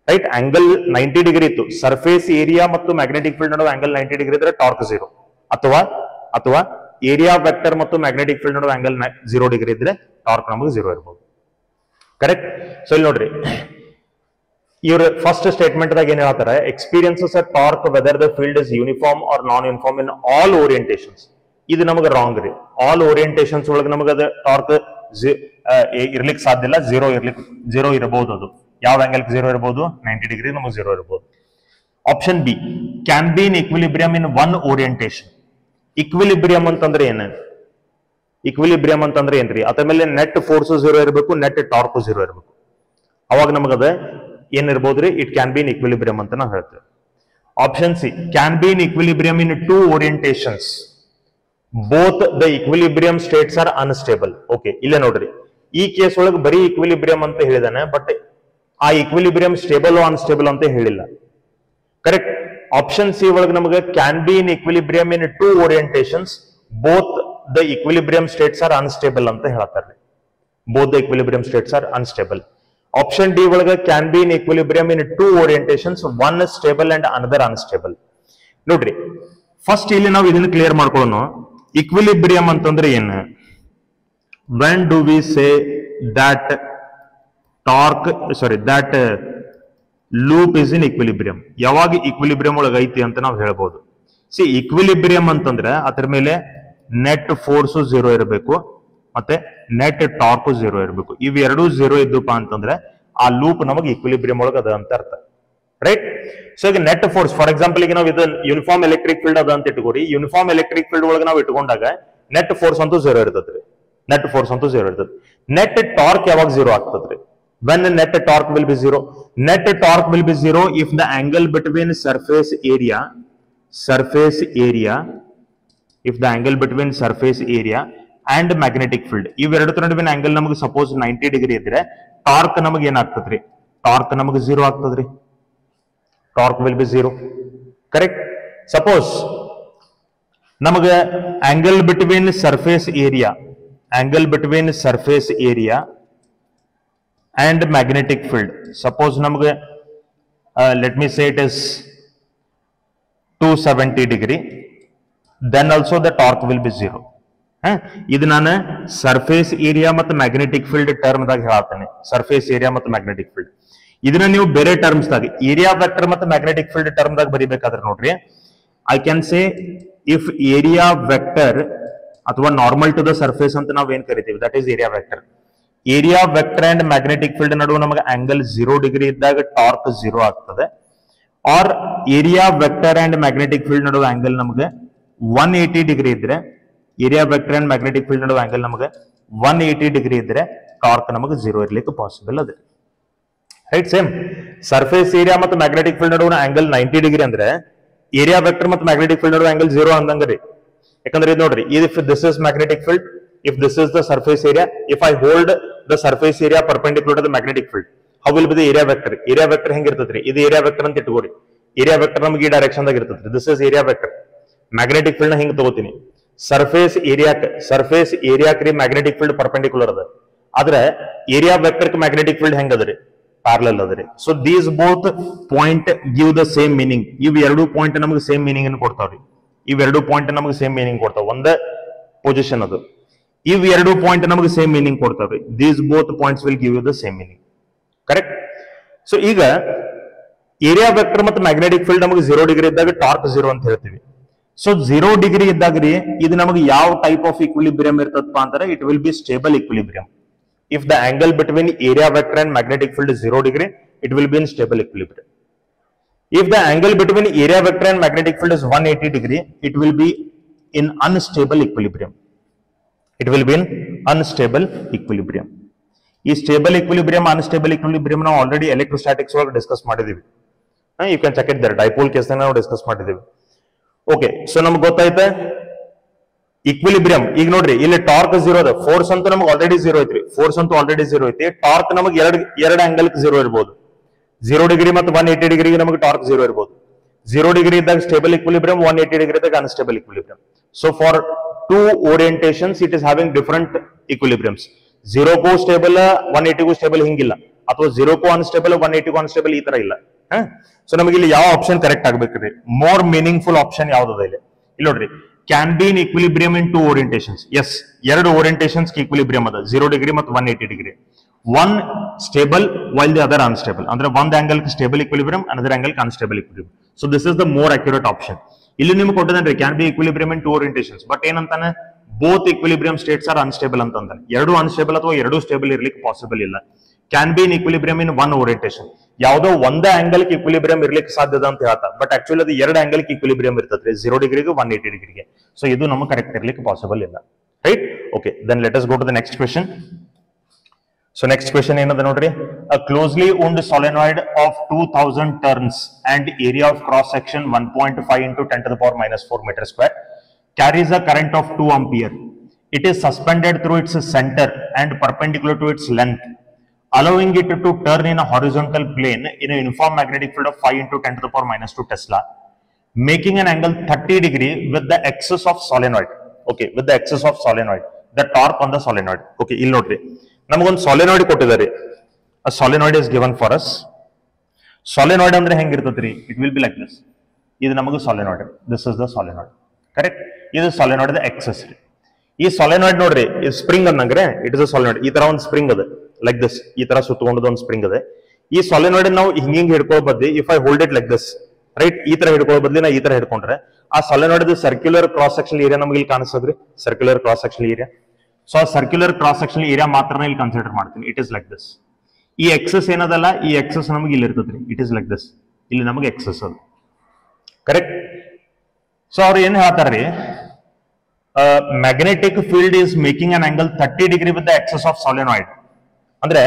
Right? Angle 90 degree ಇತ್ತು, surface area ಮತ್ತು magnetic field ನಡುವೆ angle 90 degree ಇದ್ರೆ torque 0. ಅಥವಾ area vector ಮತ್ತು magnetic field ನಡುವೆ angle 0 degree ಇದ್ರೆ torque ನಮಗೆ 0 ಇರಬಹುದು. ಕರೆಕ್ಟ್? ಸೊ ಇಲ್ಲಿ ನೋಡ್ರಿ, ಇವ್ರ ಫಸ್ಟ್ ಸ್ಟೇಟ್ಮೆಂಟ್ ದಾಗ ಏನ್ ಹೇಳ್ತಾರೆ? Experiences a torque whether the field is uniform or non uniform in all orientations. ಇದು ನಮಗೆ ರಾಂಗ್ ರೀ. ಆಲ್ ಓರಿಯಂಟೇಶನ್ಸ್ ಒಳಗೆ ನಮಗೆ ಅದ ಟಾರ್ಕ್ ಇರ್ಲಿಕ್ಕೆ ಸಾಧ್ಯ ಇಲ್ಲ. 0 ಇರಬಹುದು. ಅದು ಯಾವ ಆಂಗಲ್ 0 ಇರಬಹುದು? 90 ಡಿಗ್ರಿ ನಮಗೆ 0 ಇರಬಹುದು. Option B, can be in equilibrium in one orientation. Equilibrium ಅಂತಂದ್ರೆ ಏನ? ಇಕ್ವಿಲಿಬ್ರಿಯಂ ಅಂತಂದ್ರೆ ಏನ್ರಿ? ಅದ್ರ ಮೇಲೆ ನೆಟ್ ಫೋರ್ಸ್ 0 ಇರಬೇಕು, ನೆಟ್ ಟಾರ್ಕ್ 0 ಇರಬೇಕು. ಅವಾಗ ನಮಗದ ಏನಿರ್ಬೋದ್ರಿ? It can be in equilibrium ಅಂತ ನಾವು ಹೇಳ್ತೇವೆ. Option C, can be in equilibrium in two orientations. both the equilibrium states are unstable. Okay, ಇಲ್ಲ ನೋಡ್ರಿ ಈ ಕೇಸ್ ಒಳಗೆ ಬರೀ equilibrium ಅಂತ ಹೇಳಿದಾನೆ, ಬಟ್ ಆ equilibrium stable or unstable ಅಂತ ಹೇಳಿಲ್ಲ. ಕರೆಕ್ಟ್. ಆಪ್ಷನ್ ಸಿ ಒಳಗೆ ನಮಗೆ can be in equilibrium in two orientations, both the equilibrium states are unstable ಅಂತ ಹೇಳ್ತಾರೆ. Both the equilibrium states are unstable. Option D ಒಳಗೆ can be in equilibrium in two orientations, one is stable and another unstable. ನೋಡ್ರಿ first ಇಲ್ಲಿ ನಾವು ಇದನ್ನ clear ಮಾಡ್ಕೊಳ್ಳೋಣ. equilibrium ಅಂತಂದ್ರೆ ಏನು? when do we say that loop is in equilibrium? ಯಾವಾಗ equilibrium ಒಳಗೆ ಐತಿ ಅಂತ ನಾವು ಹೇಳ್ಬೋದು. ಸಿ equilibrium ಅಂತಂದ್ರೆ ಅದರ ಮೇಲೆ ನೆಟ್ ಫೋರ್ಸ್ 0 ಇರಬೇಕು ಮತ್ತೆ ನೆಟ್ ಟಾರ್ಕ್ 0 ಇರಬೇಕು. ಇವೆರಡೂ 0 ಇದ್ದಪ್ಪ ಅಂತಂದ್ರೆ ಆ ಲೂಪ್ ನಮಗೆ equilibrium ಒಳಗೆ ಅದ ಅಂತ ಅರ್ಥ. ರೈಟ್. ಸೊ ಈಗ ನೆಟ್ ಫೋರ್ಸ್ ಫಾರ್ ಎಕ್ಸಾಂಪಲ್ ಈಗ ನಾವು ಇದು ಯೂನಿಫಾರ್ಮ್ ಎಲೆಕ್ಟ್ರಿಕ್ ಫೀಲ್ಡ್ ಅದ ಅಂತ ಇಟ್ಕೋರಿ. ಯೂನಿಫಾರ್ಮ್ ಎಲೆಕ್ಟ್ರಿಕ್ ಫೀಲ್ಡ್ ಒಳಗೆ ನಾವು ಇಟ್ಕೊಂಡಾಗ ನೆಟ್ ಫೋರ್ಸ್ ಅಂತೂ 0 ಇರ್ತದ್ರಿ. ನೆಟ್ ಫೋರ್ಸ್ ಅಂತೂ 0 ಇರ್ತದೆ. ನೆಟ್ ಟಾರ್ಕ್ ಯಾವಾಗ 0 ಆಗ್ತದ್ರಿ? when net torque will be 0. Net torque will be 0 if the angle between surface area and magnetic field ಇವೆರಡು ನಡುವಿನ ಆಂಗಲ್ ನಮಗೆ ಸಪೋಸ್ 90 ಡಿಗ್ರಿ ಇದ್ರೆ ಟಾರ್ಕ್ ನಮಗೆ ಏನಾಗ್ತದ್ರಿ? ಟಾರ್ಕ್ ನಮಗೆ 0 ಆಗ್ತದ್ರಿ. Torque will be 0. Correct. Suppose ನಮಗೆ angle between surface area and magnetic field, suppose ನಮಗೆ let me say it is 270 degree, then also the torque will be 0. ಇದು ನಾನು ಸರ್ಫೇಸ್ ಏರಿಯಾ ಮತ್ತು magnetic field term ದಾಗ ಹೇಳ್ತೇನೆ. Surface area ಮತ್ತು magnetic field ಇದನ್ನ ನೀವು ಬೇರೆ ಟರ್ಮ್ಸ್ ದಾಗ ಏರಿಯಾ ವೆಕ್ಟರ್ ಮತ್ತು ಮ್ಯಾಗ್ನೆಟಿಕ್ ಫೀಲ್ಡ್ ಟರ್ಮ್ ದಾಗ ಬರೀಬೇಕಾದ್ರೆ ನೋಡ್ರಿ, I can say if area vector ಅಥವಾ ನಾರ್ಮಲ್ ಟು ದ ಸರ್ಫೇಸ್ ಅಂತ ನಾವು ಏನ್ ಕರಿತೀವಿ, that is area vector. Area vector and magnetic field ನಡುವೆ ನಮಗೆ ಆಂಗಲ್ 0 ಡಿಗ್ರಿ ಇದ್ದಾಗ ಟಾರ್ಕ್ 0 ಆಗ್ತದೆ. Or area vector and magnetic field ನಡುವೆ ಆಂಗಲ್ ನಮಗೆ 180 ಡಿಗ್ರಿ ಇದ್ರೆ, area vector and magnetic field ನಡುವೆ ಆಂಗಲ್ ನಮಗೆ 180 ಡಿಗ್ರಿ ಇದ್ರೆ ಟಾರ್ಕ್ ನಮಗೆ 0 ಇರ್ಲಿಕ್ಕೆ ಪಾಸಿಬಲ್ ಅದೇ. ರೈಟ್. ಸೇಮ್ ಸರ್ಫೇಸ್ ಏರಿಯಾ ಮತ್ತು ಮ್ಯಾಗ್ನೆಟಿಕ್ ಫೀಲ್ಡ್ ನಡುವೆ ಆಂಗಲ್ 90 ಡಿಗ್ರಿ ಅಂದ್ರೆ ಏರಿಯಾ ವೆಕ್ಟರ್ ಮತ್ತು ಮ್ಯಾಗ್ನೆಟಿಕ್ ಫೀಲ್ಡ್ ನಡುವೆ ಆಂಗಲ್ 0 ಅಂದಂಗ್ರಿ. ಯಾಕಂದ್ರೆ ಇದು ನೋಡ್ರಿ, if this is magnetic field, if this is the surface area, if I hold the surface area perpendicular to the magnetic field, how will be the area vector? Area vector ಹೆಂಗ್ ಇರ್ತದ್ರಿ? ಇದು area vector ಅಂತ ಇಟ್ಕೋರಿ. Area vector ನಮಗೆ ಈ direction ದಾಗ ಇರ್ತದ್ರಿ. This is area vector. Magnetic field ನ ಹಿಂಗ್ ತಗೋತೀನಿ. ಸರ್ಫೇಸ್ ಏರಿಯಾಕ್ ರೀ ಮ್ಯಾಗ್ನೆಟಿಕ್ ಫೀಲ್ಡ್ ಪರ್ಪೆಂಡಿಕ್ಯುಲರ್ ಅದ. ಆದ್ರೆ ಏರಿಯಾ ವೆಕ್ಟರ್ ಮ್ಯಾಗ್ನೆಟಿಕ್ ಫೀಲ್ಡ್ ಹೆಂಗ್ ಅದರಿ? ಪ್ಯಾರಲಲ್ ಅದರಿ. So these both point give the same meaning. ಇವ್ ಎರಡು ಪಾಯಿಂಟ್ ನಮಗೆ ಸೇಮ್ ಮೀನಿಂಗ್ ಅನ್ನು ಕೊಡ್ತಾವ್ರಿ. ಇವೆರಡು ಪಾಯಿಂಟ್ ನಮಗೆ ಸೇಮ್ ಮೀನಿಂಗ್ ಕೊಡ್ತಾವ. ಒಂದೇ ಪೊಸಿಷನ್ ಅದು. ಇವ್ ಎರಡು ಪಾಯಿಂಟ್ ನಮಗೆ ಸೇಮ್ ಮೀನಿಂಗ್ ಕೊಡ್ತಾವೆ. These both points will give you the same meaning. Correct. So ಈಗ ಏರಿಯಾ ವೆಕ್ಟರ್ ಮತ್ತು ಮ್ಯಾಗ್ನೆಟಿಕ್ ಫೀಲ್ಡ್ ನಮಗೆ 0 ಡಿಗ್ರಿ ಇದ್ದಾಗ ಟಾರ್ಕ್ 0 ಅಂತ ಹೇಳ್ತೀವಿ. ಸೊ 0 ಡಿಗ್ರಿ ಇದ್ದಾಗ ರೀ ಇದು ನಮಗೆ ಯಾವ ಟೈಪ್ ಆಫ್ ಇಕ್ವಿಲಿಬ್ರಿಯಂ ಇರ್ತದಪ್ಪ ಅಂದ್ರೆ it will be stable equilibrium. If the angle between area vector and magnetic field is 0 degree, it will B in stable equilibrium. If the angle between area vector and magnetic field is 180 degree, it will be in unstable equilibrium. It will be in unstable equilibrium. ಈ stable equilibrium unstable equilibrium ನಾವು already electrostatics ಒಳಗೆ discuss ಮಾಡಿದೀವಿ. You can check it there. Dipole case ನಾವು discuss ಮಾಡಿದೀವಿ. Okay. So ನಮ್ಗೆ ಗೊತ್ತಾಯ್ತಾ equilibrium. ಈಗ ನೋಡ್ರಿ ಇಲ್ಲಿ ಟಾರ್ಕ್ 0 ಅದ. ಫೋರ್ಸ್ ಅಂತೂ ನಮ್ಗೆ ಆಲ್ರೆಡಿ 0 ಐತ್ರಿ. ಫೋರ್ಸ್ ಅಂತೂ ಆಲ್ರೆಡಿ 0 ಐತಿ. ಟಾರ್ಕ್ ನಮಗೆ ಎರಡು ಆಂಗಲ್ 0 ಇರ್ಬೋದು. 0 ಡಿಗ್ರಿ ಮತ್ತು 180 ಡಿಗ್ರಿಗೆ ನಮಗೆ ಟಾರ್ಕ್ 0 ಇರ್ಬೋದು. 0 ಡಿಗ್ರಿ ಇದ್ದಾಗ ಸ್ಟೇಬಲ್ ಇಕ್ವಿಲಿಬ್ರಿಯಂ, 180 ಡಿಗ್ರಿ ಇದ್ದಾಗ unstable equilibrium. So for two orientations it is having different equilibriums. 0 ಗೂ ಸ್ಟೇಬಲ್, 180 ಗೂ ಸ್ಟೇಬಲ್ ಹಿಂಗಿಲ್ಲ, ಅಥವಾ 0 ಗೂ ಅನ್ಸ್ಟೇಬಲ್, 180 ಗೂ ಅನ್ಸ್ಟೇಬಲ್ ಈ ತರ ಇಲ್ಲ. ಸೊ ನಮಗೆ ಇಲ್ಲಿ ಯಾವ ಆಪ್ಷನ್ ಕರೆಕ್ಟ್ ಆಗ್ಬೇಕ್ರಿ? ಮೋರ್ ಮೀನಿಂಗ್ಫುಲ್ ಆಪ್ಷನ್ ಯಾವ್ದದ ಇಲ್ಲಿ ನೋಡ್ರಿ. Can be in equilibrium in 2 orientations. Yes, ಎರಡು ಓರಿಯಂಟೇಷನ್ಸ್ ಇಕ್ವಿಲಿಬ್ರಿಯಂ ಅದ, 0 ಡಿಗ್ರಿ ಮತ್ತು 180 degree. one stable while the other unstable. ಅಂದ್ರೆ ಒಂದು angle stable equilibrium, another angle unstable equilibrium. So this is the more accurate option. ಇಲ್ಲಿ ನಿಮ್ಗೆ ಕೊಟ್ಟಿದ್ದಾನೆ can be equilibrium in 2 orientations. But ಏನಂತಾನೆ, both equilibrium states are unstable ಅಂತ ಅಂತಾನೆ. ಎರಡು unstable ಅಥವಾ ಎರಡು ಸ್ಟೇಬಲ್ ಇರ್ಲಿಕ್ಕೆ ಪಾಸಿಬಲ್ ಇಲ್ಲ. Can be in equilibrium in 1 orientation. ಯಾವುದೋ ಒಂದೇ ಆಂಗಲ್ ಇಕ್ವಿಲಿಬ್ರಿಯಂ ಇರ್ಲಿಕ್ಕೆ ಸಾಧ್ಯದ ಅಂತ ಹೇಳ್ತಾ, ಬಟ್ ಆಕ್ಚುಲಿ ಅದು ಎರಡು ಆಂಗಲ್ ಇಕ್ವಿಲಿಬ್ರಿಯಂ ಇರ್ತದೆ, 0 ಡಿಗ್ರಿಗೆ 180 ಡಿಗ್ರಿಗೆ. ಸೊ ಇದು ನಮಗೆ ಕರೆಕ್ಟ್ ಇರ್ಲಿಕ್ಕೆ ಪಾಸಿಬಲ್ ಇಲ್ಲ. Right. Okay, then let us go to the next question. So next question ಏನದ ನೋಡ್ರಿ. A closely wound solenoid of 2000 turns and area of cross section 1.5 into 10 to the power minus 4 meter square. carries a current of 2 ampere. It is suspended through its center and perpendicular to its length, allowing it to turn in a horizontal plane in a uniform magnetic field of 5 into 10 to the power minus 2 Tesla, making an angle 30 degree with the axis of solenoid. Okay, with the axis of solenoid, the torque on the solenoid. Okay, ಇಲ್ಲಿ ನೋಡ್ರಿ ನಮಗೊಂದು solenoid ಕೊಟ್ಟಿದ್ದಾರೆ. A solenoid is given for us. Solenoid ಅಂದ್ರೆ ಹೆಂಗಿರ್ತದ್ರಿ? It will be like this. ಇದು ನಮಗೆ solenoid. This is the solenoid. Correct? ಇದು solenoid the axis ರೀ. ಈ solenoid ನೋಡ್ರಿ, ಇದು spring ಅನ್ನಂಗ್ರೆ, it is a solenoid. ಈ ತರ ಒಂದು ಸ್ಪ್ರಿಂಗ್ ಅದ, like this. ಈ ತರ ಸುತ್ತಕೊಂಡದ ಒಂದು ಸ್ಪ್ರಿಂಗ್ ಅದ. ಈ solenoid ನಾವು ಹಿಂಗಿಂಗ್ ಹಿಡ್ಕೊಳ್ಳೋ ಬದ್ಲಿ, if I hold it like this, right? ಈ ತರ ಹಿಡ್ಕೊಳ್ಳೋ ಬದ್ಲಿ ನಾ ಈ ತರ ಹಿಡ್ಕೊಂಡ್ರೆ ಆ solenoid ದ ಸರ್ಕ್ಯುಲರ್ ಕ್ರಾಸ್ ಸೆಕ್ಷನಲ್ ಏರಿಯಾ ನಮಗೆ ಇಲ್ಲಿ ಕಾಣಿಸ್ತದ್ರಿ, circular cross sectional area. So ಆ ಸರ್ಕ್ಯುಲರ್ ಕ್ರಾಸ್ ಸೆಕ್ಷನಲ್ ಏರಿಯಾ ಮಾತ್ರ ಇಲ್ಲಿ ಕನ್ಸಿಡರ್ ಮಾಡ್ತೀನಿ. It is like this. ಈ ಎಕ್ಸಸ್ ಏನದಲ್ಲ, ಈ ಎಕ್ಸಸ್ ನಮಗೆ ಇಲ್ಲಿ ಇರ್ತದ್ರಿ. It is like this. ಇಲ್ಲಿ ನಮಗೆ ಎಕ್ಸಸ್ ಅದು. ಕರೆಕ್ಟ್? ಸೊ ಅವ್ರು ಏನ್ ಹೇಳ್ತಾರ್ರಿ, magnetic field is making an angle 30 degree with the axis of solenoid. ಅಂದ್ರೆ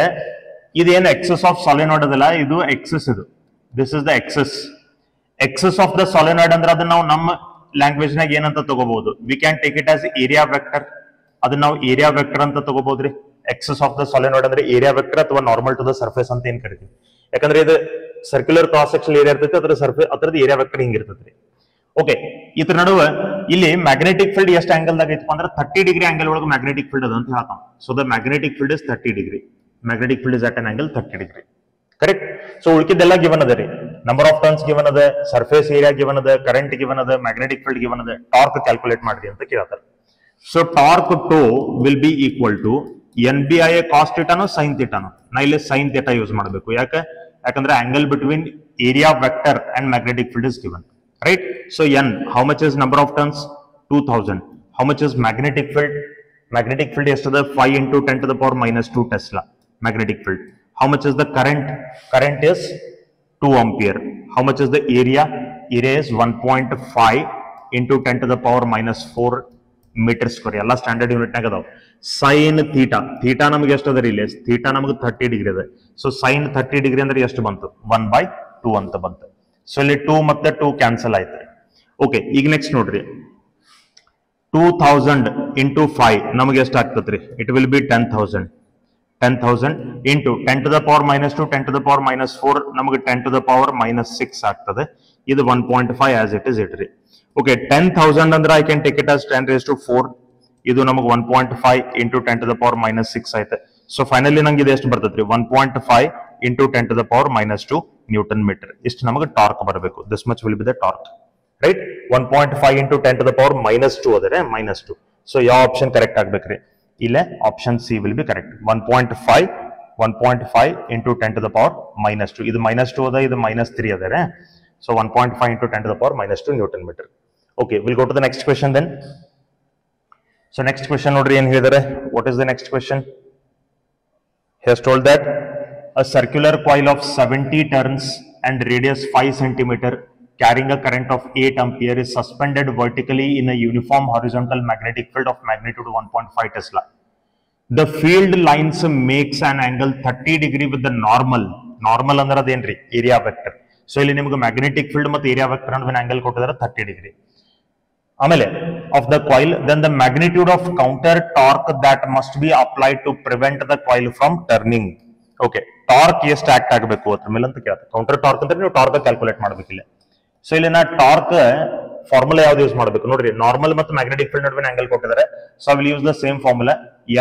ಇದೇನು ಎಕ್ಸಸ್ ಆಫ್ ಸಾಲಿನಾಯ್ಡ್ ಅದಲ್ಲ, ಇದು ಎಕ್ಸಸ್. ಇದು this is the axis. Axis of the solenoid ಅಂದ್ರೆ ಅದನ್ನ ನಾವು ನಮ್ಮ ಲ್ಯಾಂಗ್ವೇಜ್ ನಾಗ ಏನಂತ ತಗೋಬಹುದು? We can take it as area vector. ಅದನ್ನ ನಾವು ಏರಿಯಾ ವೆಕ್ಟರ್ ಅಂತ ತಗೋಬಹುದ್ರಿ. ಎಕ್ಸಸ್ ಆಫ್ ದ ಸಾಲಿನಾಯ್ಡ್ ಅಂದ್ರೆ ಏರಿಯಾ ವೆಕ್ಟರ್ ಅಥವಾ ನಾರ್ಮಲ್ ಟು ದ ಸರ್ಫೇಸ್ ಅಂತ ಏನ್ ಕರಿತೀವಿ. ಯಾಕಂದ್ರೆ ಇದು ಸರ್ಕ್ಯುಲರ್ ಕ್ರಾಸ್ ಸೆಕ್ಷನ್ ಏರಿಯಾ ಇರ್ತೈತಿ, ಅದರ ಸರ್ಫೇಸ್ ಅದರದ್ದು ಏರಿಯಾ ವೆಕ್ಟರ್ ಹಿಂಗಿರ್ತೈತ್ರಿ. ಓಕೆ, ಇದ್ರ ನಡುವೆ ಇಲ್ಲಿ ಮ್ಯಾಗ್ನೆಟಿಕ್ ಫೀಲ್ಡ್ ಎಷ್ಟು ಆಂಗಲ್ ದಾಗ ಐತಪ್ಪ ಅಂದ್ರೆ 30 ಡಿಗ್ರಿ ಆಂಗಲ್ ಒಳಗೆ ಮ್ಯಾಗ್ನೆಟಿಕ್ ಫೀಲ್ಡ್ ಅದ ಅಂತ ಹೇಳ್ತಾನ. So the magnetic field is 30 degree. Magnetic field is at an angle 30 degree. Correct? So ಉಳಿಕಿದ್ದೆಲ್ಲ ಗಿವನ್ ಅದ ರೀ. ನಂಬರ್ ಆಫ್ ಟರ್ನ್ಸ್ ಗಿವನ್ ಅದ, ಸರ್ಫೇಸ್ ಏರಿಯಾ ಗಿವನ್ ಅದ, ಕರೆಂಟ್ ಗಿವನ್ ಅದ, ಮ್ಯಾಗ್ನೆಟಿಕ್ ಫೀಲ್ಡ್ ಗಿವನ್ ಅದ, ಟಾರ್ಕ್ ಕ್ಯಾಲ್ಕುಲೇಟ್ ಮಾಡ್ರಿ ಅಂತ ಕೇಳ್ತಾರೆ. So torque tau will be equal to NBIA cos ಥೀಟಾನೋ ಸೈನ್ ಥೀಟಾನೋ? ನಾ ಇಲ್ಲಿ ಸೈನ್ ಥೀಟಾ ಯೂಸ್ ಮಾಡಬೇಕು. ಯಾಕಂದ್ರೆ angle between area vector and magnetic field is given. Right? So N, how much is number of turns? 2000. How much is magnetic field? Magnetic field is to the 5 into 10 to the power minus 2 Tesla. Magnetic field. How much is the current? Current is 2 ampere. How much is the area? Area is 1.5 into 10 to the power minus 4 meter square. ಎಲ್ಲ standard unit ನಾಗ ಅದಾವ. Sign theta, theta ನಮಗೆ ಎಷ್ಟು ಅದ ರೀ? Theta ನಮಗೆ 30 degree ಅದ. So sine 30 degree ಅಂದ್ರೆ ಎಷ್ಟು ಬಂತು? 1/2 ಅಂತ ಬಂತು. ಸೊ ಇಲ್ಲಿ 2 ಮತ್ತೆ 2 ಕ್ಯಾನ್ಸಲ್ ಆಯ್ತು. ಓಕೆ, ಈಗ ನೆಕ್ಸ್ಟ್ ನೋಡ್ರಿ, 2000 ಇಂಟು 5 ನಮಗೆ ಎಷ್ಟು ಆಗ್ತದ್ರಿ? It will be 10,000. 10,000 into 10 to the power minus 2, 10 to the power minus 4, ನಮಗೆ 10 ಟು ದ ಪವರ್ ಮೈನಸ್ 6 ಆಗ್ತದೆ. ಇದು 1.5 ಆಸ್ ಇಟ್ ಇಸ್ ಇಟ್ರಿ. ಓಕೆ, 10,000 ಅಂದ್ರೆ I can take it as 10 raised to 4. ಇದು ನಮಗೆ 1.5 into 10 to the power minus 6 ಆಯ್ತು. So finally ನಂಗೆ ಇದು ಎಷ್ಟು ಬರ್ತದ್ರಿ? 1.5 into 10 to the power minus 2 newton meter. ಇಷ್ಟು ನಮಗೆ ಟಾರ್ಕ್ ಬರಬೇಕು. This much will be the torque. Right? 1.5 into 10 to the power minus 2 ಅದರ ಮೈನಸ್ 2. ಸೊ ಯಾವ ಆಪ್ಷನ್ ಕರೆಕ್ಟ್ ಆಗ್ಬೇಕ್ರಿ? ಇಲ್ಲೇ option C will be correct. 1.5 into 10 to the power minus 2. ಇದು minus 2 ಅದ, ಇದು ಮೈನಸ್ 3 ಅದರ. So 1.5 into 10 to the power minus 2 newton meter. Okay, will go to the next question then. So next question ನೋಡ್ರಿ ಏನ್ ಹೇಳಿದಾರೆ. What is the next question? He has told that a circular coil of 70 turns and radius 5 cm carrying a current of 8 ampere is suspended vertically in a uniform horizontal magnetic field of magnitude 1.5 Tesla. The field lines makes an angle 30 degree with the normal. Normal ಅಂದ್ರೆ ಅದೇನ್ರಿ? Area vector. So ಇಲ್ಲಿ ನಿಮಗೆ magnetic field ಮತ್ತು area vector ನಡುವೆ angle ಕೊಟ್ಟಿದ್ದಾರೆ 30 degree. ಆಮೇಲೆ of the coil, then the magnitude of counter torque that must be applied to prevent the coil from turning. Okay, torque ಎಷ್ಟು act ಆಗಬೇಕು ಅದ್ರ ಮೇಲೆ ಅಂತ ಕೇಳ್ತಾರೆ. ಕೌಂಟರ್ ಟಾರ್ಕ್ ಅಂದ್ರೆ ನೀವು ಟಾರ್ಕ್ ಕ್ಯಾಲ್ಕುಲೇಟ್ ಮಾಡ್ಬೇಕಿಲ್ಲ. ಸೊ ಇಲ್ಲಿ ನಾ ಟಾರ್ಕ್ ಫಾರ್ಮುಲಾ ಯಾವ್ದು ಯೂಸ್ ಮಾಡಬೇಕು ನೋಡ್ರಿ. ನಾರ್ಮಲ್ ಮತ್ತು ಮ್ಯಾಗ್ನೆಟಿಕ್ ಫೀಲ್ಡ್ ನಡುವೆ ಆಂಗಲ್ ಕೊಟ್ಟಿದ್ದಾರೆ. So I will use the same formula,